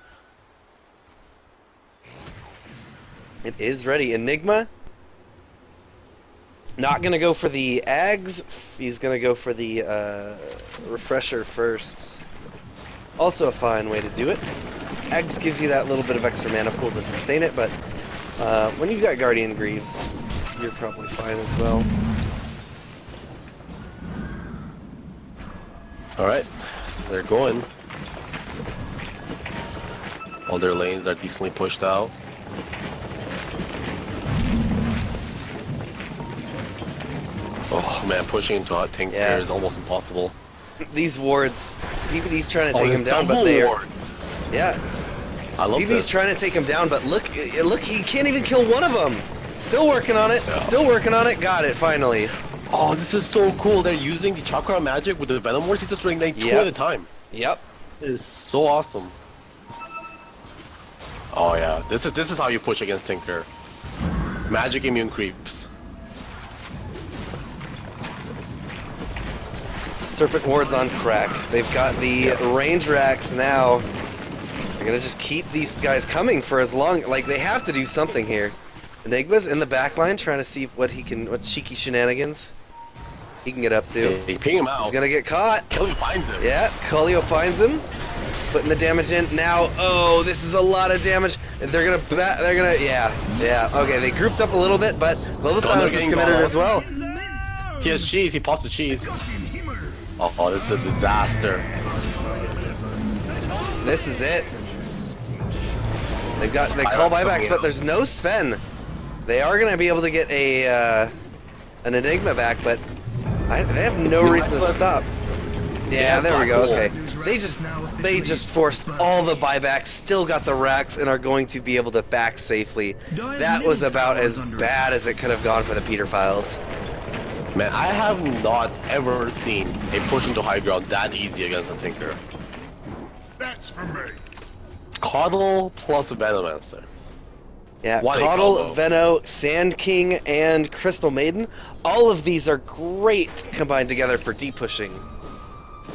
It is ready. Enigma? Not gonna go for the Ags. He's gonna go for the refresher first. Also a fine way to do it. Ags gives you that little bit of extra mana pool to sustain it, but when you've got Guardian Greaves, you're probably fine as well. Alright, they're going. All their lanes are decently pushed out. Oh man, pushing into hot tank here is almost impossible. These wards, PvD's trying to take his him down, but they are... wards. Yeah. I love PvD's this. trying to take him down, but look, he can't even kill one of them. Still working on it. Yeah. Still working on it. Got it, finally. Oh, this is so cool. They're using the Chakra magic with the Venom Wards. He's just doing like 2 at a time. Yep. It is so awesome. Oh yeah, this is how you push against Tinker. Magic immune creeps. Serpent wards on crack. They've got the range racks now. They're gonna just keep these guys coming for as long. Like they have to do something here. Enigma's in the back line trying to see what cheeky shenanigans he can get up to. They ping him out. He's gonna get caught. Kelly finds him. Yeah, Coolio finds him. Putting the damage in now. Oh, this is a lot of damage. They're gonna, yeah. Okay, they grouped up a little bit, but Global Silence is committed as well. He has cheese. He pops the cheese. Oh, this is a disaster. This is it. They call buybacks, but there's no Sven. They are gonna be able to get an Enigma back, but they have no reason to stop. Yeah, there we go. Okay, they just forced all the buybacks, still got the racks, and are going to be able to back safely. That was about as bad as it could have gone for the Peter Files. Man, I have not ever seen a push into high ground that easy against a Tinker. That's for me. Coddle plus Venomancer. Yeah, What a Coddle, combo. Veno, Sand King, and Crystal Maiden. All of these are great combined together for deep pushing.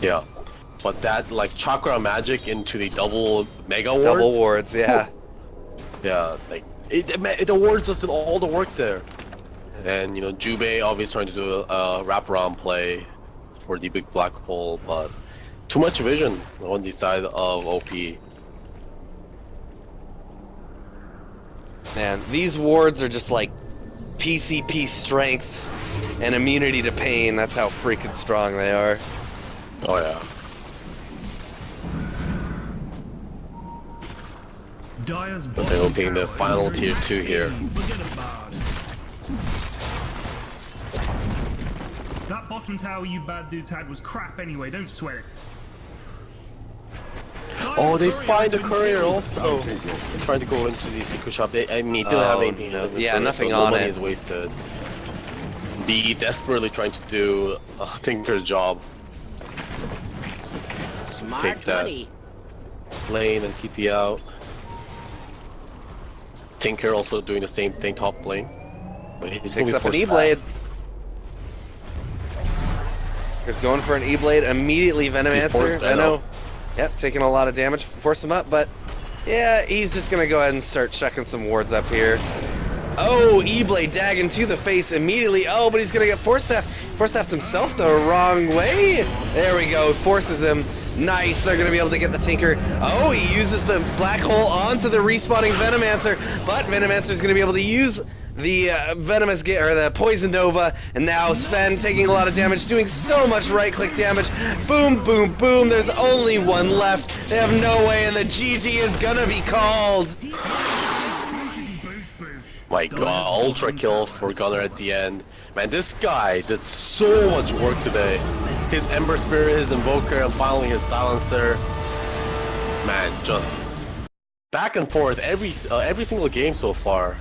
Yeah, but that like Chakra magic into the double Mega Wards. Double wards, yeah. Yeah, like it awards us all the work there. And you know, Jubei obviously trying to do a wraparound play for the big black hole, but too much vision on the side of OP. Man, these wards are just like PCP strength and immunity to pain. That's how freaking strong they are. Oh yeah. Dyer's But they're opening the final tier 2 here. Forget about it. That bottom tower you bad dudes had was crap anyway, don't sweat it. Oh, they find the courier also. Trying to go into the secret shop. I mean, didn't have anything. no. in the Yeah, courier, nothing so on no money it. is wasted. The desperately trying to do Tinker's job. Smart Take that. money. Lane and TP out. Tinker also doing the same thing top lane. But he's Picks gonna up be an forced E-Blade. back. He's going for an E-Blade. Immediately Venomancer. forced Veno. Veno. Yep, taking a lot of damage. Force him up, but yeah, he's just gonna go ahead and start chucking some wards up here. Oh, E-Blade dagging to the face immediately. Oh, but he's gonna get Force Staffed himself the wrong way. There we go. Forces him. Nice. They're gonna be able to get the Tinker. Oh, he uses the black hole onto the respawning Venomancer, but Venomancer's gonna be able to use the the Poison Nova, and now Sven taking a lot of damage, doing so much right-click damage. Boom, boom, boom. There's only one left. They have no way, and the GG is gonna be called. My god, ultra kill for Gunner at the end. Man, this guy did so much work today. His Ember Spirit, his Invoker, and finally his Silencer. Man, just back and forth every single game so far,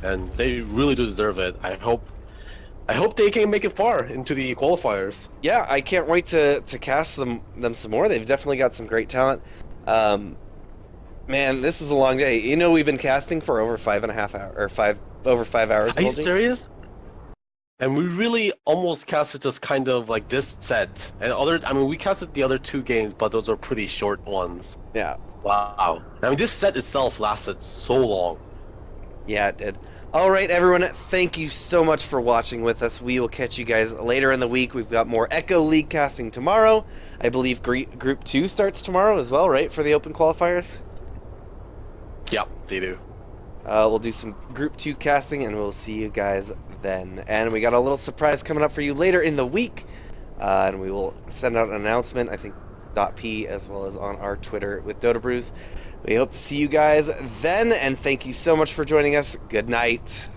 and they really do deserve it. I hope they can make it far into the qualifiers. Yeah, I can't wait to cast them some more. They've definitely got some great talent. Man, this is a long day. You know, we've been casting for over 5.5 hours, or over 5 hours. Are you Golgi. serious? And we really almost casted just kind of like this set, and I mean, we casted the other 2 games, but those are pretty short ones. Yeah. Wow. I mean, this set itself lasted so long. Yeah, it did. All right, everyone, thank you so much for watching with us. We will catch you guys later in the week. We've got more Echo League casting tomorrow. I believe Group 2 starts tomorrow as well, right, for the Open Qualifiers? Yep, they do. We'll do some Group 2 casting, and we'll see you guys then. And we got a little surprise coming up for you later in the week, and we will send out an announcement, I think, .p, as well as on our Twitter with Dota Brews. We hope to see you guys then, and thank you so much for joining us. Good night.